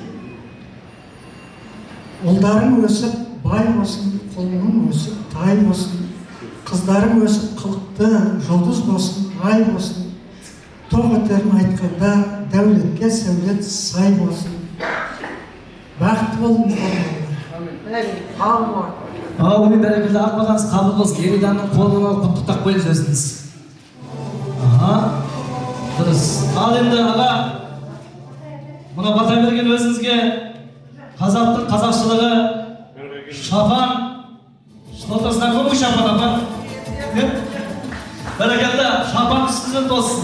Ұлдарың өсіп бай болсын, құлының өсіп тай болсын. Қыздарың өсіп қылықты жұлдыз болсын, ай болсын. Тоқ өтерін айтқанда дәулетке сәулет сай болсын. Бақытты болыңыздар. Ой, бәрекелді, ақбадамыз қабыл болсын. Ериданның қолына құттықтап қойыңыз өзіңіз. Дұрыс. Ал енді аға, мұна бата берген өзіңізге қазақтың қазақшылығы шапан. Что-то знакомый шапан, апа? Bereketli, şapan üstünüzden olsun.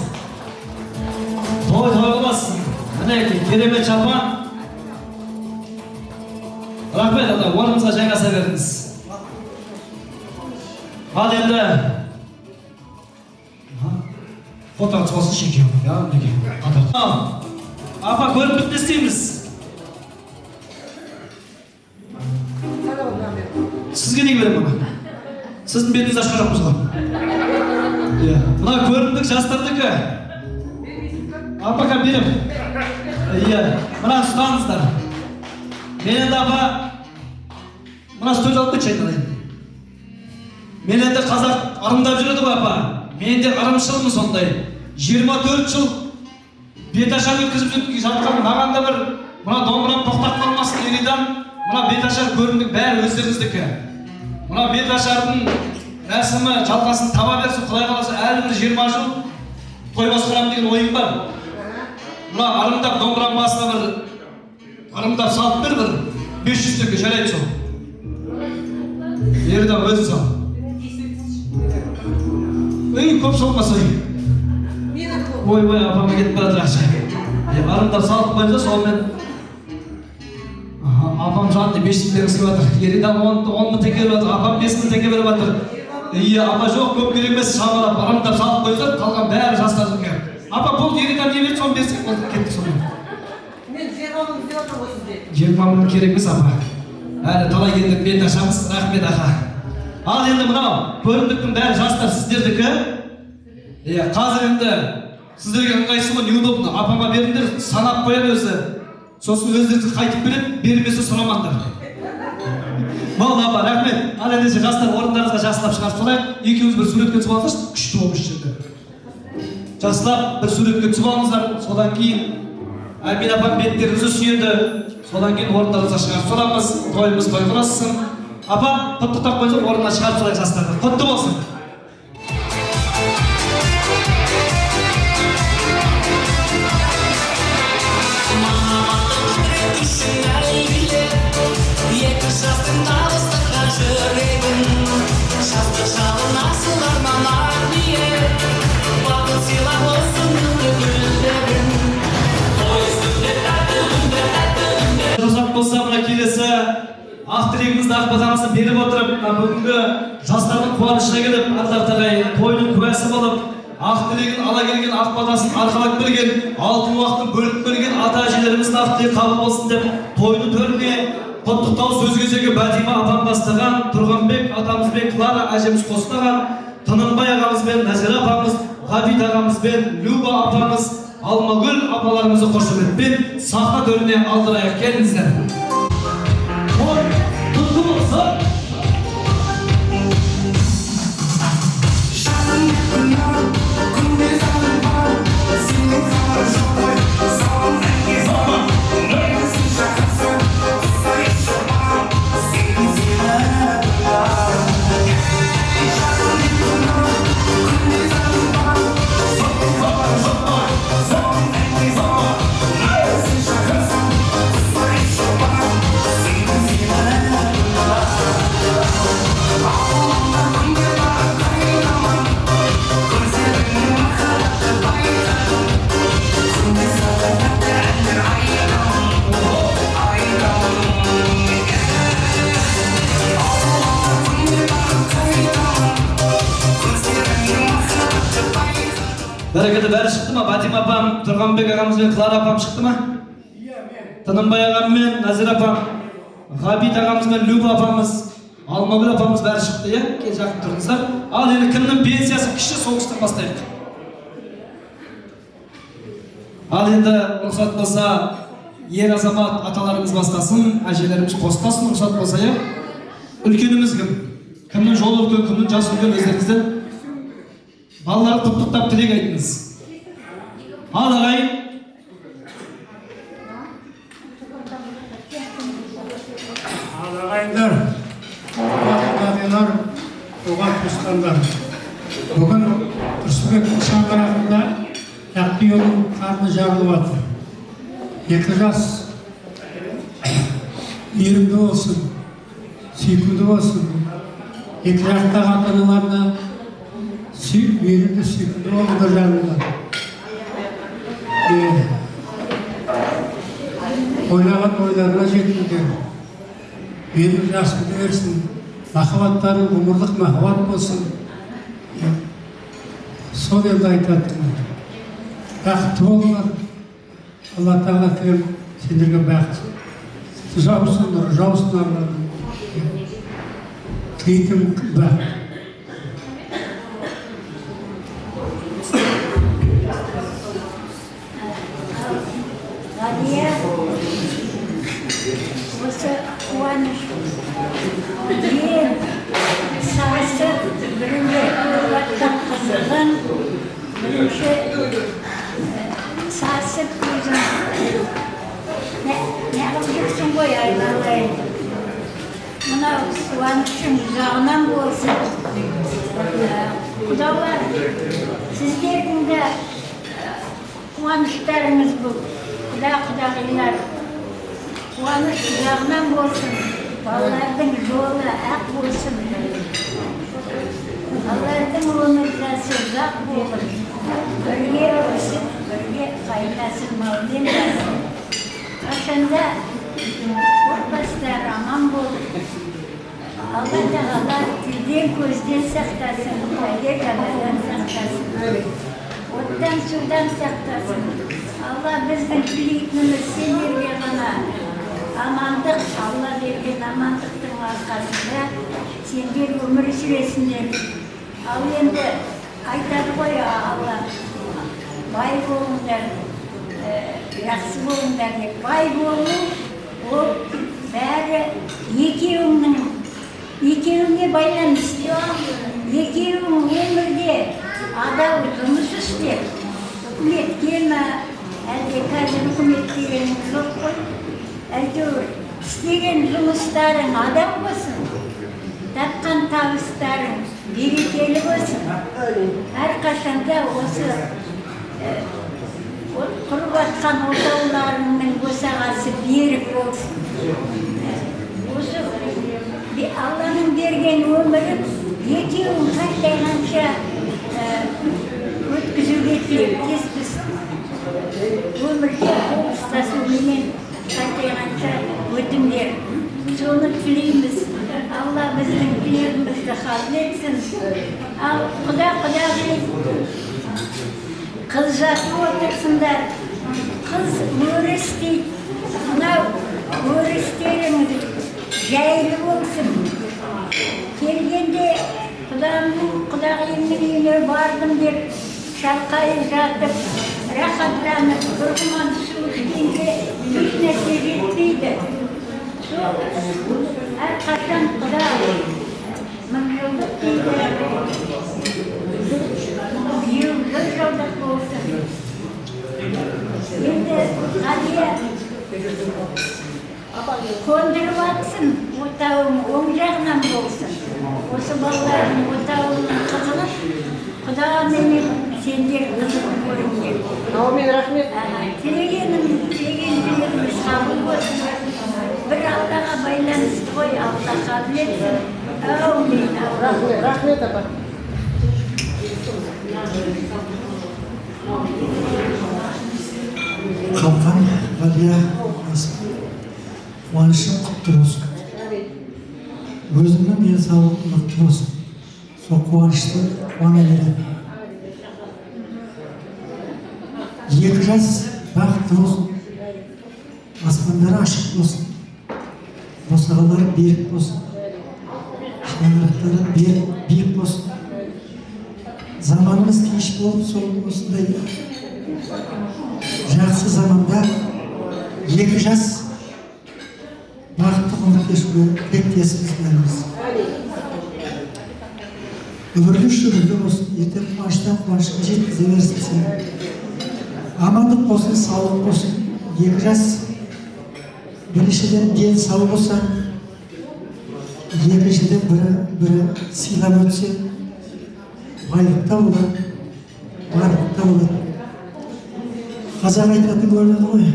Toy olasın. Hani kereme şapan. Rahmet ata, ornumuza jaygasa verdiniz. Al endi. Fotoğraf çıkmasın çekiyor ya. Tamam. Apa ko'rib bitta istaymiz. Sizga nega beraman? Sizning betingiz ochgan yo'qmiz g'o. Ya, buna ko'rindik jastardiki. Apa kam berim. Ya, mana tutangizlar. Men endi apa mana so'z olib ketayin. Men endi qozoq arımdab yuradi apa. Men de arımshilmi sonday. 24 yıl betaşar ötküzüp жатқан маған да бір мына домбырам тоқтап қалмасын еридан мына беташар көрімдік бәрі өздеріңіздікі. Мына беташардың рәсімі жалғасын таба берсін, Құдай қаласа әлі бір 20 жыл той басқарам деген ойым бар. Мына арымдап домбырам басына бір арымдап салып бер бір 500 теңге жарайды сол. Еридан өзі сал. Көп салмаса ой апама кетіп бара жатыр ақша. Арымдап салып қойды сонымен апам жанды 5 мың теңге беріп жатыр. Еридан 10 мың теңге беріп жатыр. Апам 5 мың теңге беріп жатыр. Апа жоқ көп керек емес, шамалап арымдап салып қойды, қалған бәрі жастардікі. Апа бұл Еридан не берді, соны берсек болды, кеттік сонымен. Мен 20 мың деп отырмын ғой сізде. 20 мың керек емес апа. Әлі талай келдік, мен ташамыз, рахмет аға. Ал енді мынау көрімдіктің бәрі жастар сіздердікі. Қазір енді сіздерге ыңғайсыз ғой, неудобно. Апама беріңдер, санап қояды өзі. Сосын өздеріңіз қайтып береді, бермесе сұрамаңдар. Болды апа, рахмет. Ал ендеше жастар орындарыңызға жақсылап шығарып салайық. Екеуіңіз бір суретке түсіп алыңыздар, күшті болmuş жерде. Жақсылап бір суретке түсіп алыңыздар. Содан кейін Әмин апам беттеріңізді сүйеді. Содан кейін орындарыңызға шығарып саламыз. Тойымыз той құрассын. Апа, құттықтап қойсақ орнына шығарып салайық жастарды. Құтты болсын. Екі жастың табыстыққа жүрегін Жастық жалын асыл арман ниет Бақыт сыйлап осы гүлді гүлдерін Той үстінде тәтті күндер Рұқсат болса мына келесі ақ тілегімізді ақ батамызды беріп отырып, бүгінгі жастардың қуанышына келіп, ардақты ағайын тойдың куәсі болып, ақ тілегін ала келген, ақ батасын арқалап берген, алтын уақытын бөліп берген ата әжелеріміздің ақ тілегі қабыл болсын деп, тойдың төріне құттықтау сөз кезегі Бәтима апам бастаған, Тұрғанбек атамызбен Клара әжеміз қостаған, Тынымбай ағамызбен Нәзира апамыз, Ғабит ағамызбен Люба апамыз, Алмагүл апаларымызды қошеметпен сахна төріне алдырайық. Келіңіздер. Ой, құтты болсын. Бәрекеті бәрі шықты ма? Бәтима апам, Тұрғанбек ағамызбен Клара апам шықты ма? Тынымбай ағаммен Нәзира апам, Ғабит ағамызбен Люба апамыз, Алмагүл апамыз бәрі шықты, е? Кел жақын тұрыңыздар. Ал енді кімнің пенсиясы кіші соғыстан бастайық. Ал енді рұқсат болса, ер азамат аталарымыз бастасын, әжелеріміз қостасын, рұқсат болса, е? Үлкеніміз кім? Кімнің жолы үлкен, кімнің жасы үлкен өздеріңізден? Балалар құттықтап тілек айтыңыз. Ал ағайын. Ал ағайындар, ағайындар, оған туысқандар. Бүгін Тұрсынбектің шаңырағында Яқпиұлының қарны жарылып жатыр. 2 жас мейірімді болсын, сүйкімді болсын. 2 жақтағы ата-аналарына Beni de sükürde olacağımda. Oynayan oylarına жеткізген. Benim yaşımda versin. Mahvatların umurluk mahvat olsun. Sol elde aytattım. Бақытты болыңдар. Алла тағала тілем сендерге бақыт. Жаусыңдар, жаусыңдар. Тілейтін бақыт. Ғалия, осы қуаныш ең сағысы бірінде көріватқан қызығын бірінші сасып өзің неғып жүрсің ғой айналайын. Мынау қуанышың жағынан болсын. Құдалар, сіздердің де қуаныштарыңыз бұл. Құдағилар, қуаныш жағынан болсын. Балалардың жолы ақ болсын. Балалардың өмір жасы ұзақ болсын. Бірге өсіп, бірге қайнасын малмен жасын. Қашанда отбасылар аман болып, Алла тағала тілден көзден сақтасын, қайда жаманнан сақтасын. Оттан судан сақтасын. Алла біздің тілейтініміз сендерге ғана амандық, Алла берген амандықтың арқасында сендер өмір сүресіңдер. Ал енді айтады ғой Алла, бай болыңдар, жақсы болыңдар деп. Бай болу, ол бәрі екеуіңе байланысты. Екеуің өмірде адал жұмыс істеп, үкіметке ме, әлде қазір үкімет дегенің жоқ қой. Әйтеуір істеген жұмыстарың адам болсын, тапқан табыстарың берекелі болсын. Әрқашанда осы құрып жатқан отауларыңның босағасы берік болсын. Осы Алланың берген өмірін екеуін қартайғанша өткізуге тілектеспіз. Өмірде қол ұстасумен қартайғанша өтіңдер. Соны тілейміз. Алла біздің тілегімізді қабыл етсін. Ал құдағи қыз жатып отырсыңдар. Қыз өріс дейді. Мынау өрістеріңіз жайлы болсын. Келгенде құдағиымның үйіне бардым деп шалқайып жатып, рахаттанып, бір құман су ішкенде еш нәрсе жетпейді. Сол әрқашан құдағи мың жылдық дейді, бір жылдық болсын. Енді Ғалия көндіріп атсын, отауың оң жағынан болсын. Осы балалардың отауының қызығын құдағаменен сендер қызығын көріңдер. Әумин, рахмет. Тілегеніміз қабыл болсын. Бір Аллаға байланысты ғой, Алла қабыл етсін. Әумин. Рахмет, апа. Қалқан Ғалия қуанышың құтты болсын. Өзіңнің денсаулығың мықты болсын. Сол қуанышты қуана береді. Екі жас бақытты болсын. Аспандары ашық болсын. Босағалары берік болсын. Шаңырақтары биік болсын. Заманымыз тиіш болып, сол осындай жақсы заманда екі жас бақытты ғұмыр кешуге тілектеспіз бәріміз. Өмірлі шүрлі болсын, ертең қуаныштан қуанышқа жеткізе берсін сені. Амандық болсын, саулық болсын. Екі жас біріншіден дені сау болса, екіншіден бірі сыйлап өтсе, байлықта болады, барлықта болады. Қазақ айтатын көрінеді ғой,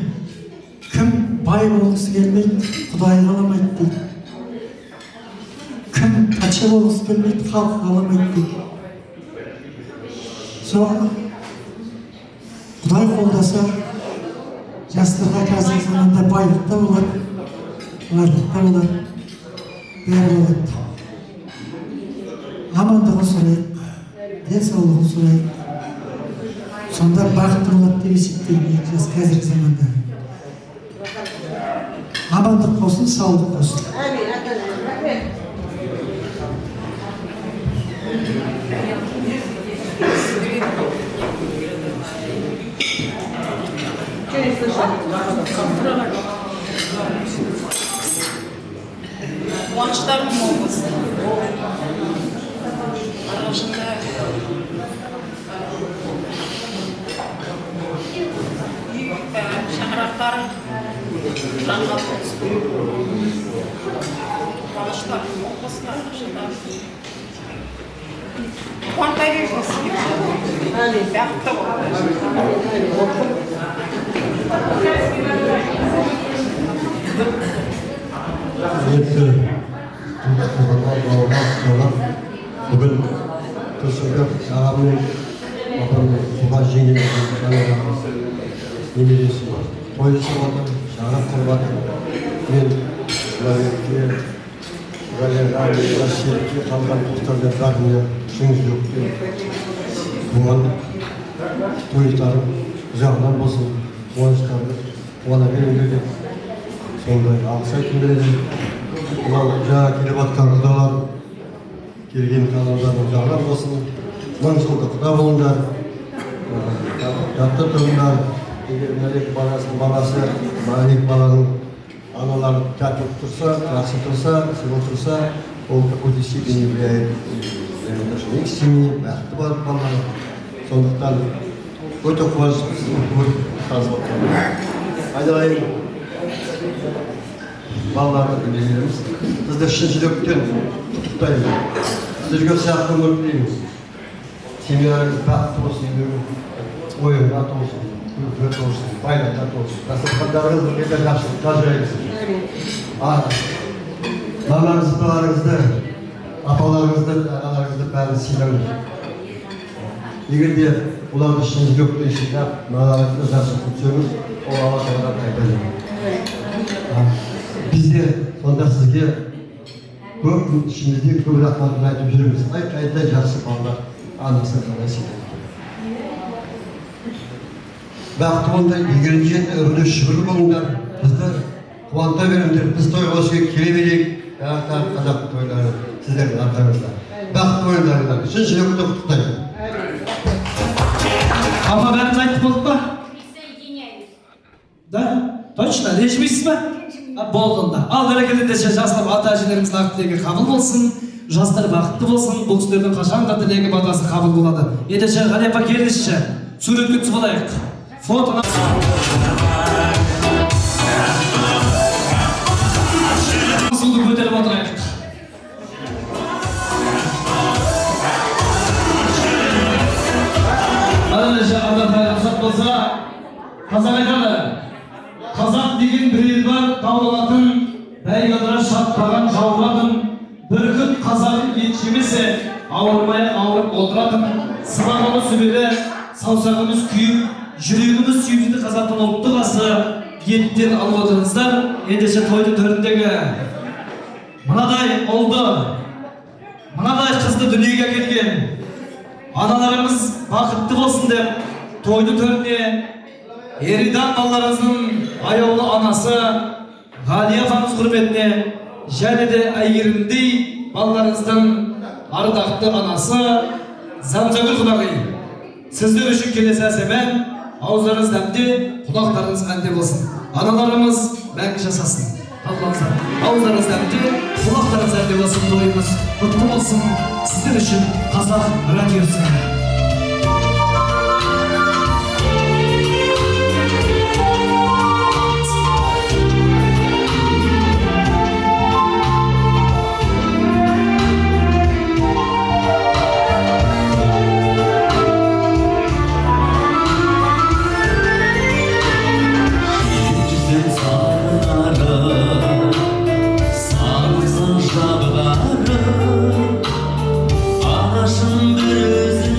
кім бай болғысы келмейді, Құдай қаламайды дейді. Кім патша болғысы келмейді, халық қаламайды дейді. Соны Құдай қолдаса, жастарға қазір заманда байлық та болады, барлық та болады, бәрі болады. Амандығын сұрайық, денсаулығын сұрайық. Сонда бақытты болады деп есептеймін қазіргі заманда. Амандық болсын, саулық болсын. Амин, атажан, рахмет. Что не слышал? Қуаныштарым мол болсын. Арасында шаңырақтарым жаңа болсын. Қуаныштарым мол болсын арасында. Қуантай берсін. Амин. Бақытты бол. Бүгін Тұрсынбек ағамның апамның туған жеңгеміздің немересі той жасап жатыр, шаңырақ құрып жатыр. Мен Уәлиевке, Серікке қалған туыстарымның бәріне шын жүректен туған туыстарым жағынан болсын, қуаныштарым қуана беріңдер деп сондай алғыс айтқым келеді. Мынау жаңа келіп жатқан құдалар келген адамдардың жағынан болсын, мың жылдық құда болыңдар, жатты тұрыңдар. Егер Мәлек баласының баласы, Мәлек баланың аналары тәтті тұрса, жақсы тұрса, сыйлы тұрса, ол какой-то степени влияет на семьи, бақытты болып балалар. Сондықтан өте қуаныштымыз, көп таза болған. Айналайын балаларды білеміз. Бізді шын жүректен құттықтаймыз. Сіздерге сияқты өмір тілейміз. Семьяларыңыз бақытты болсын, ойыңыз аты болсын, өрт болсын, байлық аты болсын. Дастархандарыңыз бірге жақсылыққа жайылсын. Мамаңызды, балаларыңызды, апаларыңызды, ағаларыңызды бәрін сыйлаңыз. Егер де оларды шын жүректен сыйлап, мыналарыңызды жақсы күтсеңіз, ол Алла Тағала қайтады. Бізде сонда сізге көп ішімізде көп рахматын айтып жүреміз. Қайда жақсы балалар анасы қалай сенеді. Бақытты болыңдар, егерінше үрді шүгір болыңдар, бізді қуанта беріңдер, біз той осыға келе берейік. Бәрі қазақ тойлары сіздердің арқаңызда. Бақытты болыңдар, шын жүректі құттықтаймын. Апа бәріміз айтып болдық па? Да? Точно, ренжімейсіз ба? Болды онда. Ал бәрекелді десе жастар ата-әжелеріміздің ақ тілегі қабыл болсын, жастар бақытты болсын, бұл кісілердің қашанда тілегі батасы қабыл болады. Ендеше Ғали апа келіңізші, суретке түсіп алайық. Фотоны сұлды көтеріп отырайық. Ендеше адамдар рұқсат болса, қазақ айтады. Қазақ деген бір ел бар, даулатын, бәйгедара шатпаған жауратын, бүркіт қазағын ет жемесе, ауырмай ауырып отыратын, сыбағымыз сүбелі, саусағымыз күйіп, жүрегіміз сүйімді қазақтың ұлттық асы еттен алып отырыңыздар. Ендеше тойдың төріндегі мынадай ұлды, мынадай қызды дүниеге әкелген аналарымыз бақытты болсын деп, тойдың төріне Еридан балаларымыздың аяулы анасы Ғалия апамыз құрметіне және де әйгерімдей балаларымыздың ардақты анасы Замзагүл құдағи. Сіздер үшін келесі әсемен ауздарыңыз дәмде, құлақтарыңыз әнде болсын. Аналарымыз мәңгі жасасын. Ауыздарыңыз дәмде, құлақтарыңыз әнде болсын. Тойымыз құтты болсын. Сіздер үшін қазақ радиосы. Anasın bir özün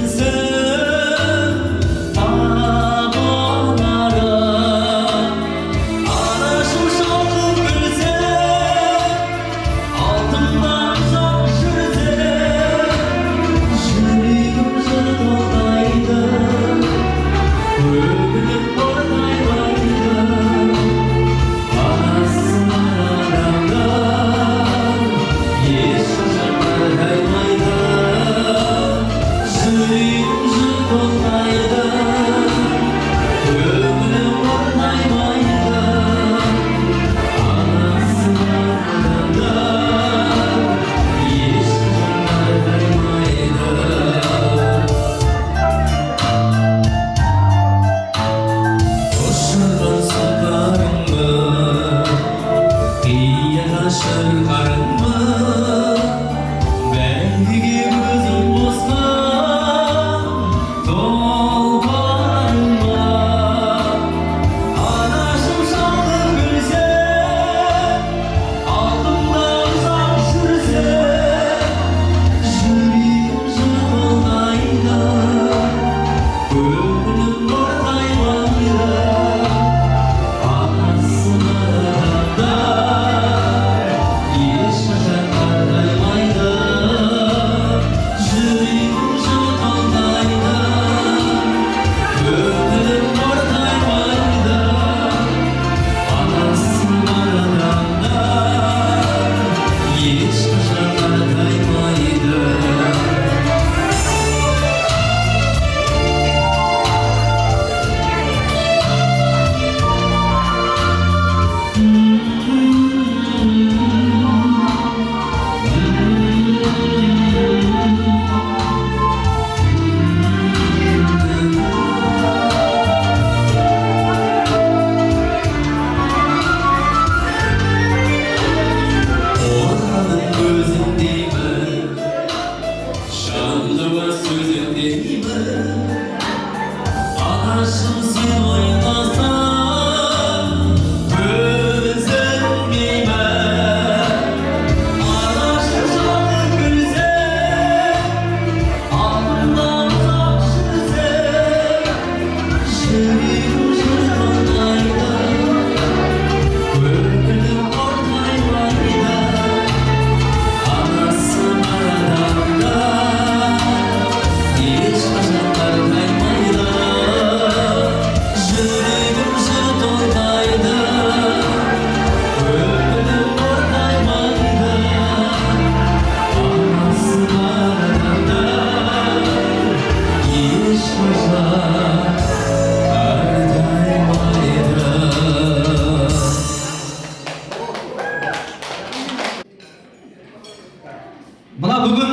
бүгін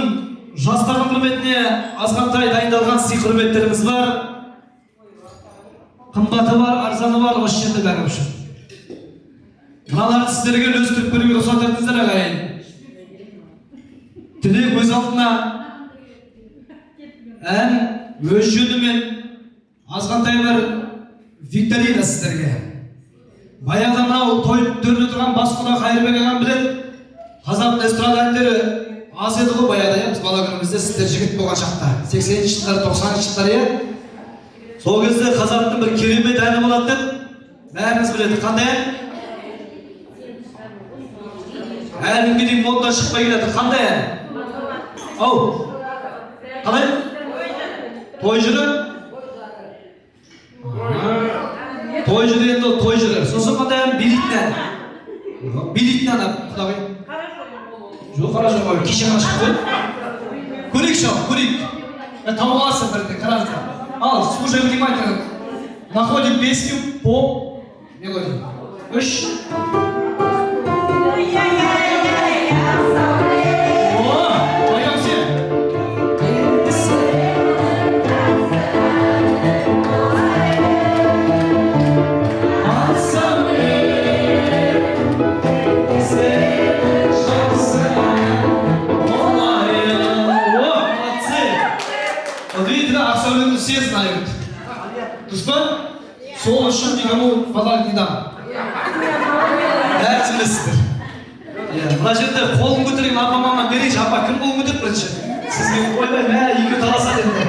жастардың құрметіне азғантай дайындалған сый құрметтеріміз бар. Қымбаты бар, арзаны бар, осы жерде бәрі үшін. Мыналарды сіздерге үлестіріп көруге рұқсат етіңіздер ағайын. Тілек өз алдына ән өз жөнімен азғантай бір викторина сіздерге. Баяғыда мынау той төрінде тұрған бас құда Қайырбек ағам біледі. Қазақтың эстрада әндері аз еді ғой баяғыда, біз бала күнімізде сіздер жігіт болған шақта. 80-ші жылдары, 90-ші жылдары. Сол кезде қазақтың бір керемет әні болады деп бәріңіз біледі. Қандай ән? Әлі күнге дейін модадан шықпай келеді. Қандай ән? Ау. Қалай? Той жыры? Той жыры енді той жыры. Сосын қандай ән? Билейтін ән. Билейтін ән, құдағай. Жоқ, қарашы ғой, кеше ғана шықты ғой. Көрейік шау, көрейік. Тауып аласың бірінде, қараңыздар. Ал, слушай внимательно. Находим песню по мелодии. 3. Все знают. Дуспан? Сол үшін никому подарок не дам. Бәрі білесіздер. Мына жерде қолын көтерген апа-мама берейінші. Апа, кім қолын көтеріп бірінші? Сізге ойбай, екеу таласады енді.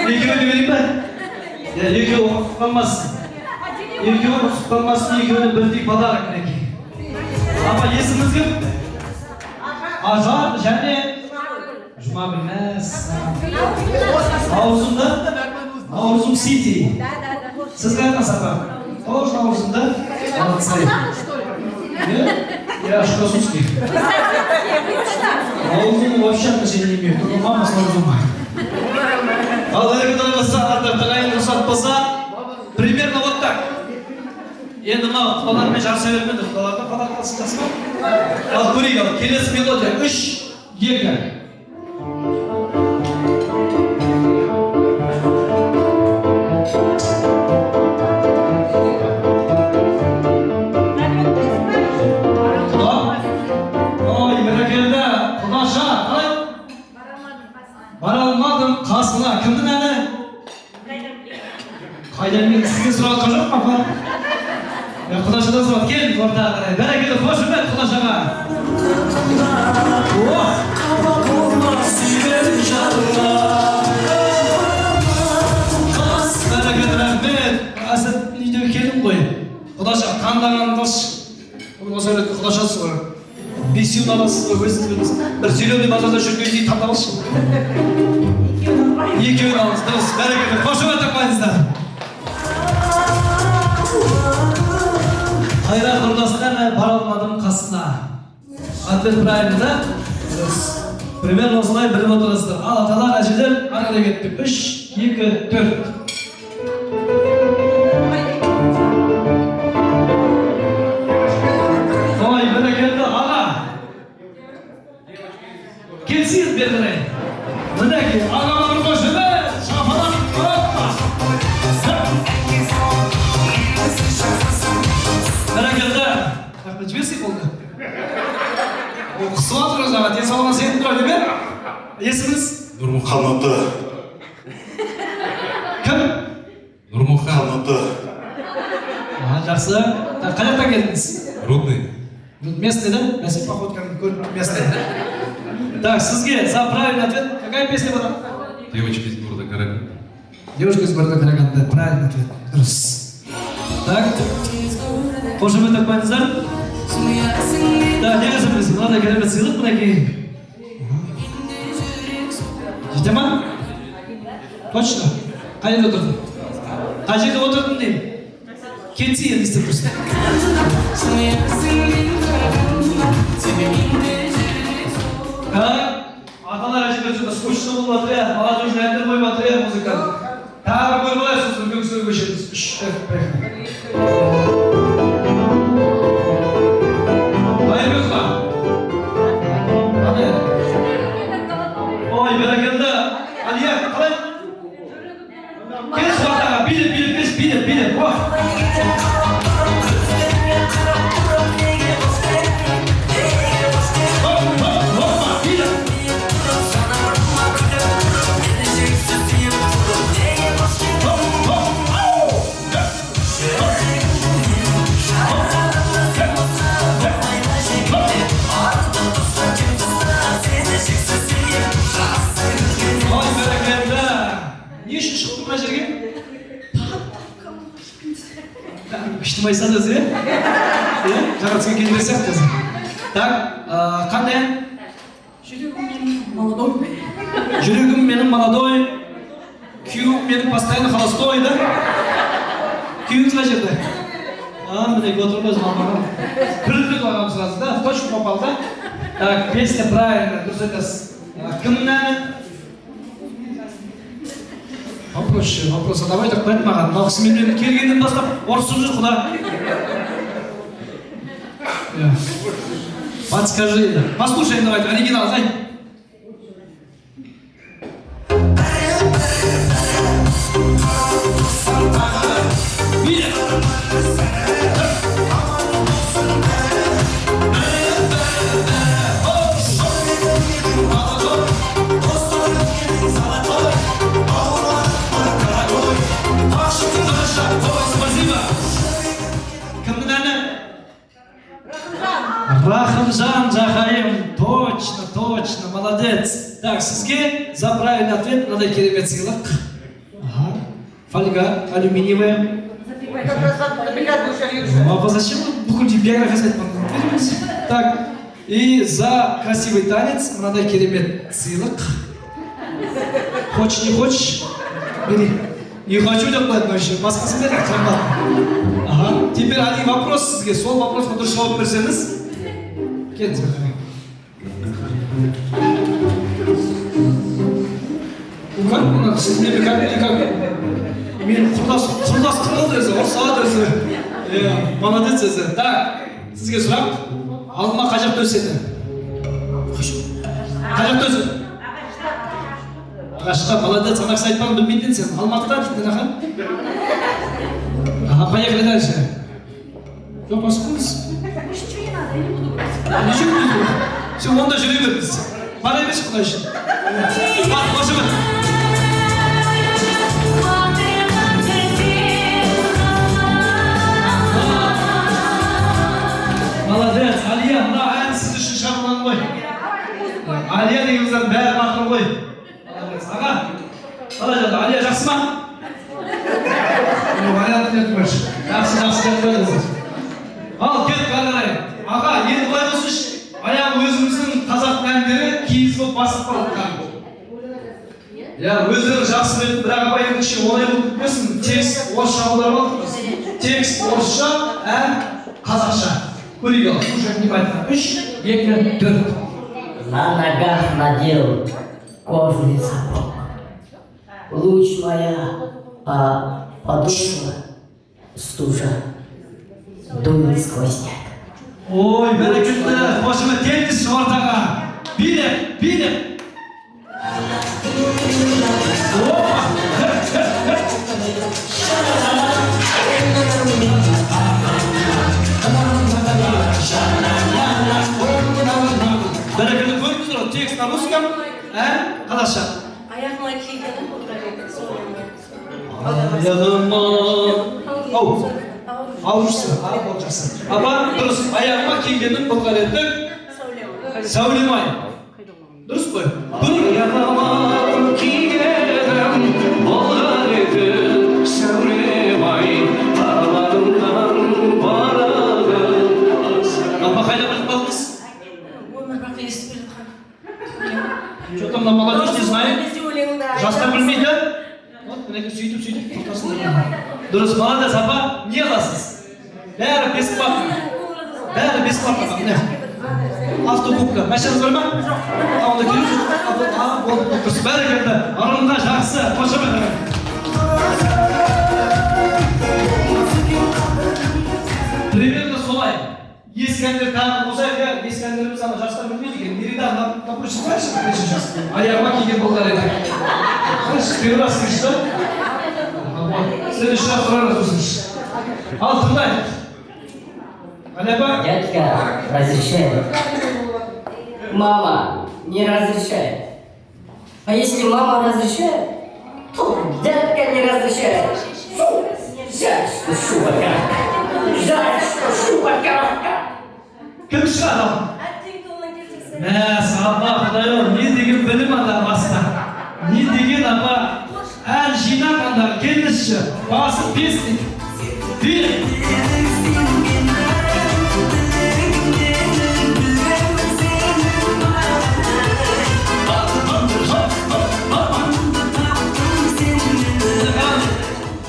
Екеуіне берейін бе? Екеуі құқықтанмасын. Екеуі құқықтанмасын, екеуіне бірдей подарок мінекей. Апа, есіміңіз кім? Ажар және Жұма білмәс. Наурызымда? Наурызым Сити. Сіз қайдан сапа? Тоже Наурызымда? Молодцы. Я Шкасуцкий. Наурызым вообще отношения не имею. Только мама с Наурызыма. Ал әрекетен болса, артақтағайын рұқсат болса, примерно вот так. Енді мынау құдалармен жарыса бермеді. Құдаларда подарок алсын жасыма. Ал көрейік, ал келесі мелодия. 3, 2. Кімдің әні? Қайдан мен сізге сұраққа жоқ ма, апа? Құдашадан сұрап, келін ортаға қарай. Бәрекелді, қош ұрмет Құдашаға. Бәрекелді, рахмет. Әсет үйдегі келін ғой. Құдаша, таңдаған қылш. Осы өретті Құдашасы ғой. Бесеуін аласыз ғой, өзіңіз біліңіз. Бір зеленый базарда жүрген дейін таңдап алшы. Екеуін алыңыз, дұрыс, бәрекелді, қош ұрмет тақпайыңыздар. Қайрақ ұрдасына бара алмадым қасына. Ответ правильно, да? Дұрыс. Примерно осылай біліп отырасыздар. Ал аталар, әжелер, арқада кеттік. 3, 2, 4. Ой, бәрекелді, аға. Келсеңіз бердірей. Мінеке, ағама бір қош ұрмет, шапалақ, опа. Бәрекелді. Рахмет, жіберсей қолды. Қысып атыр өзаға, денсаулығына сеніп тұрады ме? Есіміңіз? Нұрмұхаммады. Кім? Нұрмұхаммады. Жақсы. Қаяқтан келдіңіз? Рудный. Местный, да? Мәсіп походканы көріп местный. Так, сізге за правильный ответ. Какая песня была? Девочка из города Караганда. Девушка из города Караганда. Правильный ответ. Дұрыс. Так. Қош ұрмет тақпайыңыздар. Так, не қажырмыз. Мынандай керемет сыйлық мінекей. Жете ма? Точно? Қай жерде отырдың? Қай жерде отырдың деймін? Кетсей енді істеп тұрсын. Так, аталар әжелер жүрді, скучно болып жатыр я, молодежный әндер қойып жатыр я, музыканы. Тағы көріп алайық, сосын үлкен кісіге көшеміз. 3, 4, 5. Қайырбек ма? Қандай? Не үшін шықтың мына жерге? Күшті майсаңыз, жаратысқа келмей сияқтысыз. Так, қандай? Жүрегім менің молодой. Күйеуім менің постоянно холостой, да? Күйеуіңіз қай жерде? Міне отырып өзім алмаған. Күлді қойған сұрасы, да? Точно попал, да? Так, песня правильно, дұрыс айтасыз. Кімнің әні? Вопрос, давай так қойып маған. Мынау кісі мен келгеннен бастап ұрысып жүр құда. Подскажи. Послушаем, давайте, оригинал, знай. Рахымжан Жахаем, точно, молодец. Так, сізге за правильный ответ надо керемет сыйлық. Фольга алюминиевая. А зачем вы будете биографию сказать? Так, и за красивый танец надо керемет сыйлық. Хочешь, не хочешь? Бери. Не хочу деп қояды, но еще басқасын берді, қырмады. Теперь один вопрос сізге, сол вопросқа дұрыс жауап берсеңіз. Келіңіз бәрі. Как? Сіз мені как? Мен құрдас қылды өзі, ұрсады өзі. Молодец өзі. Так, сізге сұрақ. Алма қай жақта өседі? Қай жақта өседі? Ағашқа, молодец, ана кісі айтпағын білмейтін сен. Алматыда дейтін аға? Поехали дальше. Жоқ, басқыңыз? Ничего не буду. Все, онда жүре беріңіз. Бара емес құдай үшін. Қошымын. Молодец, Алия, мына ән сіз үшін шағылған ғой. Алия деген қыздар бәрі мақыр ғой. Молодец, аға. Қалай жатыр, Алия жақсы ма? Алияны түнетіп көрші. Жақсы көрдіңіз. Ал, кет қарағай. Аға, енді былай болсыншы, аяғы өзіміздің қазақ әндері киіз болып басып қалдық. Өздері жақсы біліп, бірақ абай ерекше олай болып кетпесін. Текст орысша аударып алдық біз. Текст орысша, ән қазақша. Көрейік ал, слушай, внимательно. 3, 2, 4. На ногах надел кожаный сапог. Луч моя, а подошва стужа. Дует сквозняк. Ой, бәрекетті, қошымы теңіз ортаға. Билеп. Бәрекетті көрдіңіз ғой, текст на русском, қазақша. Аяғыма кигенім бұл Аурушсы, ол жақсы. Апа, дұрыс, аяғыма кигенім бұл қаретік Сәулемай. Дұрыс қой? Аяғыма кигенім бұл қаретік Сәулемай. Араларымнан барады. Апа, қайда біліп қалдыңыз? өмір естіп жатқан. Что-то мына молодежь не знает. Жастар білмейді. Вот, мінеке сөйтіп, дұрыс, молодец, апа, не аласыз? Бәрі бесплатно. Міне. Автокубка. Мәшіңіз бар ма? Ауылда келіп жүр. Болды, дұрыс, бәрі келді. Арында жақсы, қошымын. Примерно солай. Ескі әндер тағы болсайық, ескі әндеріміз ана жастар білмейді екен. Нерида, напрочь, знаешь, қайшы жас? Аяғыма киген болдар еді. Первый раз слышишь, да? Следующий раз второй раз услышишь. Ал, тыңдай. Аляба? Дядька разрешает. Мама не разрешает. А если мама разрешает, то дядька не разрешает. Фу, жаль, что шуба коротка. Кім шығады? Сабақ, құдай ау, не деген білім ада баста. Не деген апа, ән бесші, басы бесник. Bir.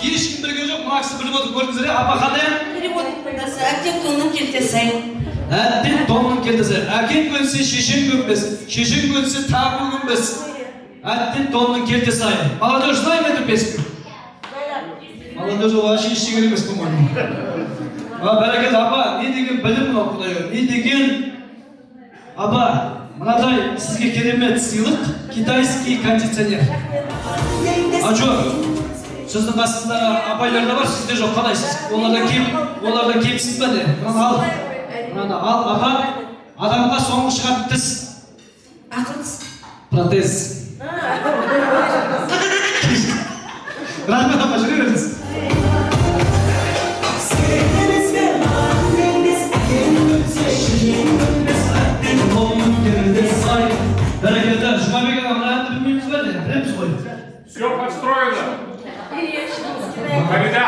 Ешкім бірге жоқ, мынақсы біліп отыр, көрдіңіздер, апа қандай? Перевод пайдасы, әттең тонның келтесай. Әттең тонның келтесі, әкең көнсе шешең көнбес, шешең көнсе тағы көнбес. Әттең тонның келтесі ай. Молодежь знаем эту песню? Молодежь вообще ештеңе емес по-моему. Бәрекет апа, не деген білім мынау құдай, не деген апа, мынадай сізге керемет сыйлық, китайский кондиционер. А жоқ? Сіздің қасыңыздағы апайларда бар, сізде жоқ, қалайсыз? Оларда кемсіз бе де? Мынаны ал, апа, адамға соңғы шығатын тіс. Ақылсыз. Протез. Рахмет апа, жүре беріңіз. Бәрекелді, Жұмабек аға, мына әнді білмейміз бе де? Білеміз ғой. Все подстроено. Коляда.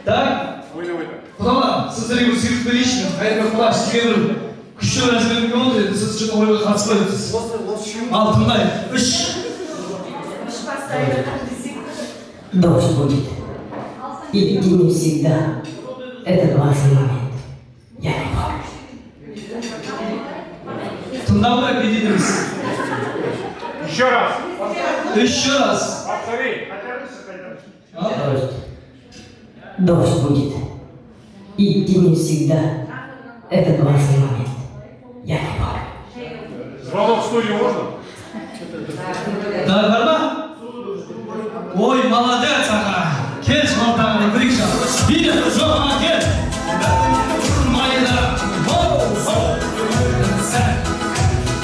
Так? Ойна. Құдалар, сіздерге бір сыйлық берейінші. Қайырбек құда, сізге бір күшті бір әзірлеуге болды еді, сіз үшін ойға қатыспай өтсіз. Ал тыңдай, үш. Дождь будет. Идти не всегда. Это важный момент. Я не помню. Тыңдауға беденіміз. Еще раз. Еще раз. Повтори. Дождь будет. Идти не всегда. Это важный момент. Я не помню. Звонок в студию можно? Да, барма? Ой, молодец, аға. Кел, шалтағыны бірікші. Билет, жоқ, аға, кел. Майда.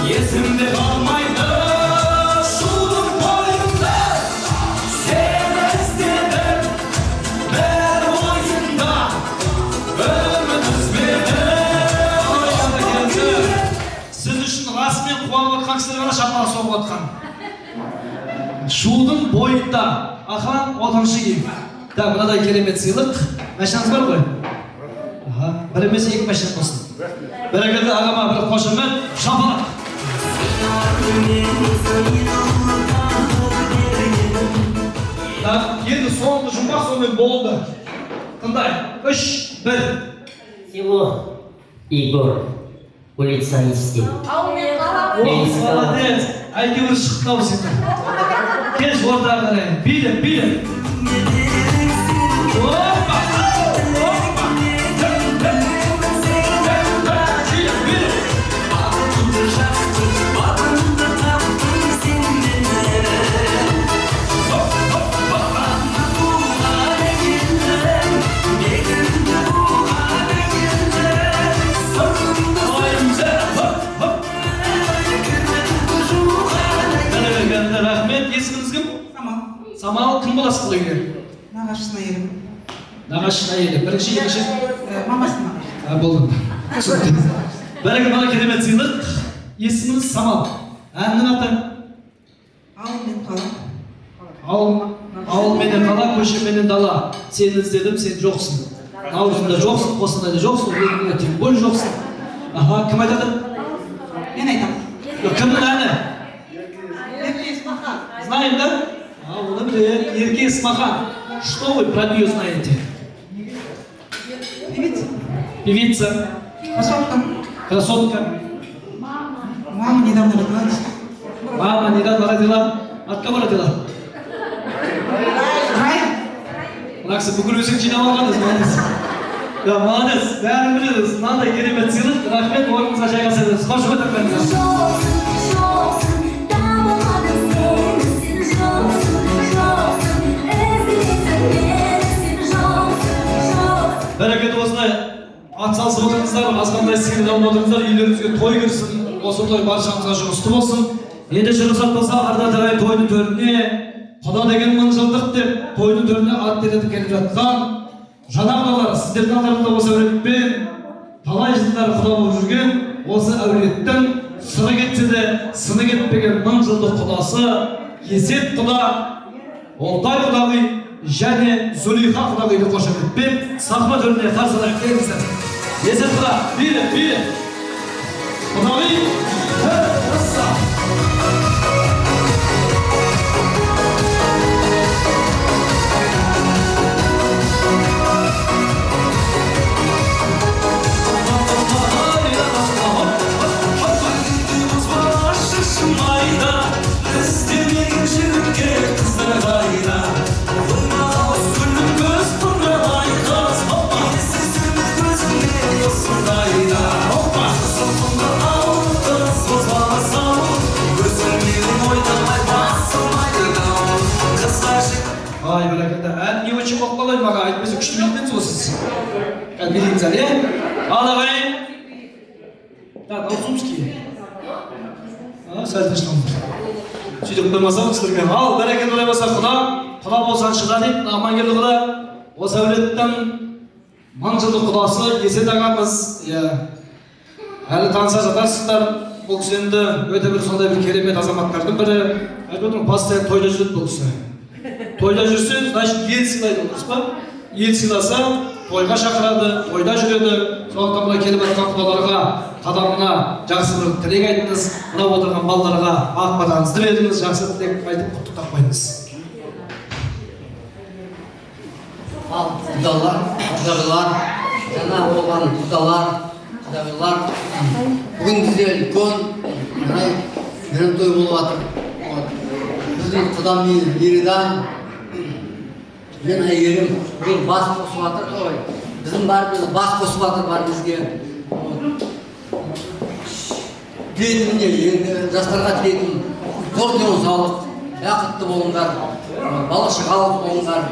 Есімде қалмайды шудың бойында. Сен іздедім бір ойында. Өмір үзбеді. Сіз үшін расымен қуанып отқан кісілер ғана шапалақ соғып отқан. Шудың бойында. Ахан, отаншы киім. Так, мынадай керемет сыйлық. Машинаңыз бар ғой? Бір емес екі машина болсын. Бәрекелді ағама бір қошемет, шапалақ. Так, енді соңғы жұмбақ сонымен болды. Тыңдай, 3, 1. Село Игорь. Улица Истин. Молодец. Әйтеуір шықтау сені. Кел жордағы қарай. Билет. Опа! Рахмет, есіміңіз кім? Самал, кім боласыз бұл үйге? Нағашысына ерім. Нағашына елі, бірінші, екінші? Мамасына. Болдым. Бәрекелді бала керемет сыйлық. Есіміңіз Самал. Әннің аты? Ауыл мен қала. Ауыл менен қала, көше менен дала. Сені іздедім, сен жоқсың. Наурызында жоқсың, Қостанайда жоқсың, Реңгіде тек бөл жоқсың. Аха, кім айтады? Мен айтам. Кімнің әні? Ерке Исмахан. Знаем, да? Оны білет, Ерке Исмахан. Что вы про нее знаете? Певица. Певица. Красотка. Мама недавно родилась. Мама недавно родила. От кого родила? Райан. Мынақсы бүкіл өзің жинап алғансыз, молодец. Да, молодец. Бәрін білесіз. Мынандай керемет сыйлық. Рахмет, орныңызға жайғасыңыз. Қош отырыңыз. Бәрекет осындай атсалысып отырыңыздар, азғандай сыйлық алып отырыңыздар, үйлеріңізге той кірсін, осы той баршаңызға жұмысты болсын. Енді жүргізат болса, арда тарай тойдың төріне, құда деген мың жылдық деп, тойдың төріне ат теретіп келіп жатқан жаңа құдалар, сіздердің алдарында осы әулетпен талай жылдар құда болып жүрген, осы әулеттің сыры кетсе де, сыны кетпеген мың жылдық құдасы, Есет құда, Олтай құдағи, және Зулейха құдағайды қошеметпен сахна төріне қарсылайық. Келіңіздер. Есет құда, бері. Құдағи, раса. Ай, бәрекелді. Не очень мақпалай маға айтмасы күшті білдіңіз осыз. Білдіңіздер, Ал ағайын. Наусумский. Сәл тышқанбыз. Сөйтіп қоймасам сіздерге. Ал, бәрекелді олай болса құда болсан шыға дейді. Амангелді құда. Осы әулеттің маңжылды құдасы Есет ағамыз. Әлі таныса жатарсыздар. Бұл кісі енді өте бір сондай бір керемет азаматтардың бірі. Айтып отырмын, постоянно тойда жүреді бұл кісі. Тойда жүрсе, значит, ел сыйлайды, дұрыс па? Ел сыйласа, тойға шақырады, тойда жүреді. Сондықтан мына келіп жатқан құдаларға, қадамына жақсы бір тілек айтыңыз, мына отырған балаларға ақ батаңызды беріңіз, жақсы тілек айтып құттықтап қойыңыз. Ал құдалар, жаңа болған құдалар, бүгін бізде үлкен мерейтой болып жатыр. Біздің құдам Еридан, мен әйелім бұл бас қосып жатыр. Біздің барымыз бас қосып жатыр бар бізге. Тілейтін, жастарға тілейтін зор денсаулық, бақытты болыңдар, бала шағалы болыңдар.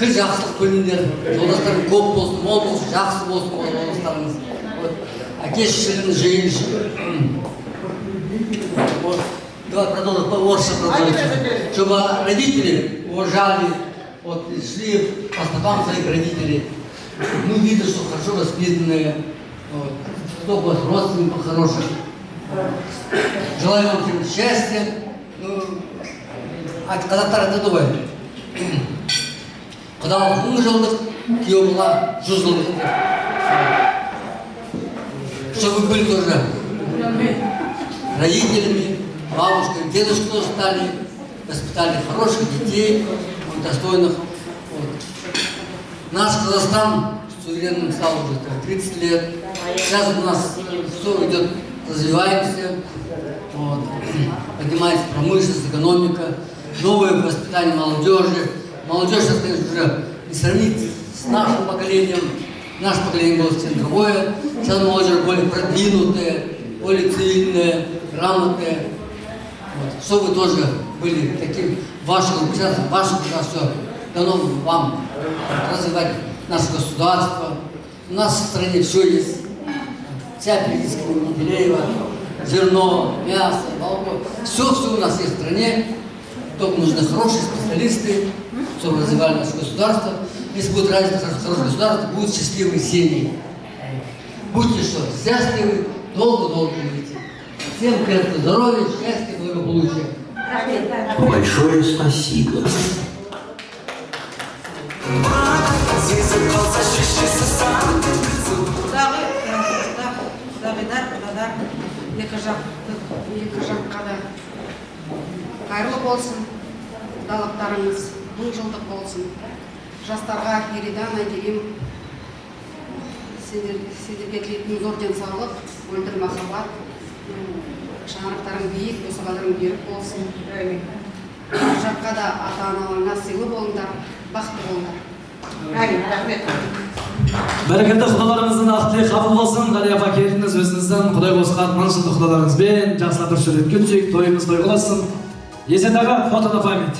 Кіл жақсылық көріңдер, жолдастарың көп болсын, мол болсын, жақсы болсын жолдастарыңыз. Әке-шешелеріңіз жиын. Давай продолжим, орысша продолжим. Чтобы родители уважали, шли по стопам своих родителей. Ну, видно, что хорошо воспитанные, чтобы у вас родственников хороших. Желаю вам всем счастья. Қазақтар айтады ғой. Құдалық 10 жылдық, күйеу бала 100 жылдық. Чтобы были тоже родителями, бабушками, дедушками тоже стали, воспитали хороших детей, достойных. Наш Казахстан суверенным стал уже 30 лет. Сейчас у нас все идет, развиваемся, поднимается промышленность, экономика, новое воспитание молодежи. Молодежь, конечно, уже не сравнить с нашим поколением. Наше поколение было совсем другое. Сейчас молодежь более продвинутая, более цивильная, грамотная. Чтобы вы тоже были таким вашим участием, ваше все дано вам развивать наше государство. У нас в стране все есть. Вся периодическая Менделеева, зерно, мясо, молоко. Все у нас есть в стране. Только нужны хорошие специалисты, чтобы развивали наше государство. Если будет развито хорошее государство, будут счастливые семьи. Будьте что, счастливы, долго-долго живите. Всем крепкого здоровья, счастья, благополучия. Большое спасибо. Екі жаққа да қайырлы болсын, далаптарыңыз 1000 жылдық болсын. Жастарға Еридан, әйгерім, сендерге тілейтін зор денсаулық, мөлдір махаббат, шаңырақтарың биік, босағаларың берік болсын. Бұл жаққа да ата-аналарыңа сыйлы болыңдар, бақытты болыңдар. Рахмет. Бәрекелді құдаларыңыздың ақ тілегі қабыл болсын. Ғали апа келдіңіз өзіңіздің Құдай қосқан 1000 жылдық құдаларыңызбен жақсылап бір суретке түсейік, тойымыз той қыласын. Есет аға, фотода память.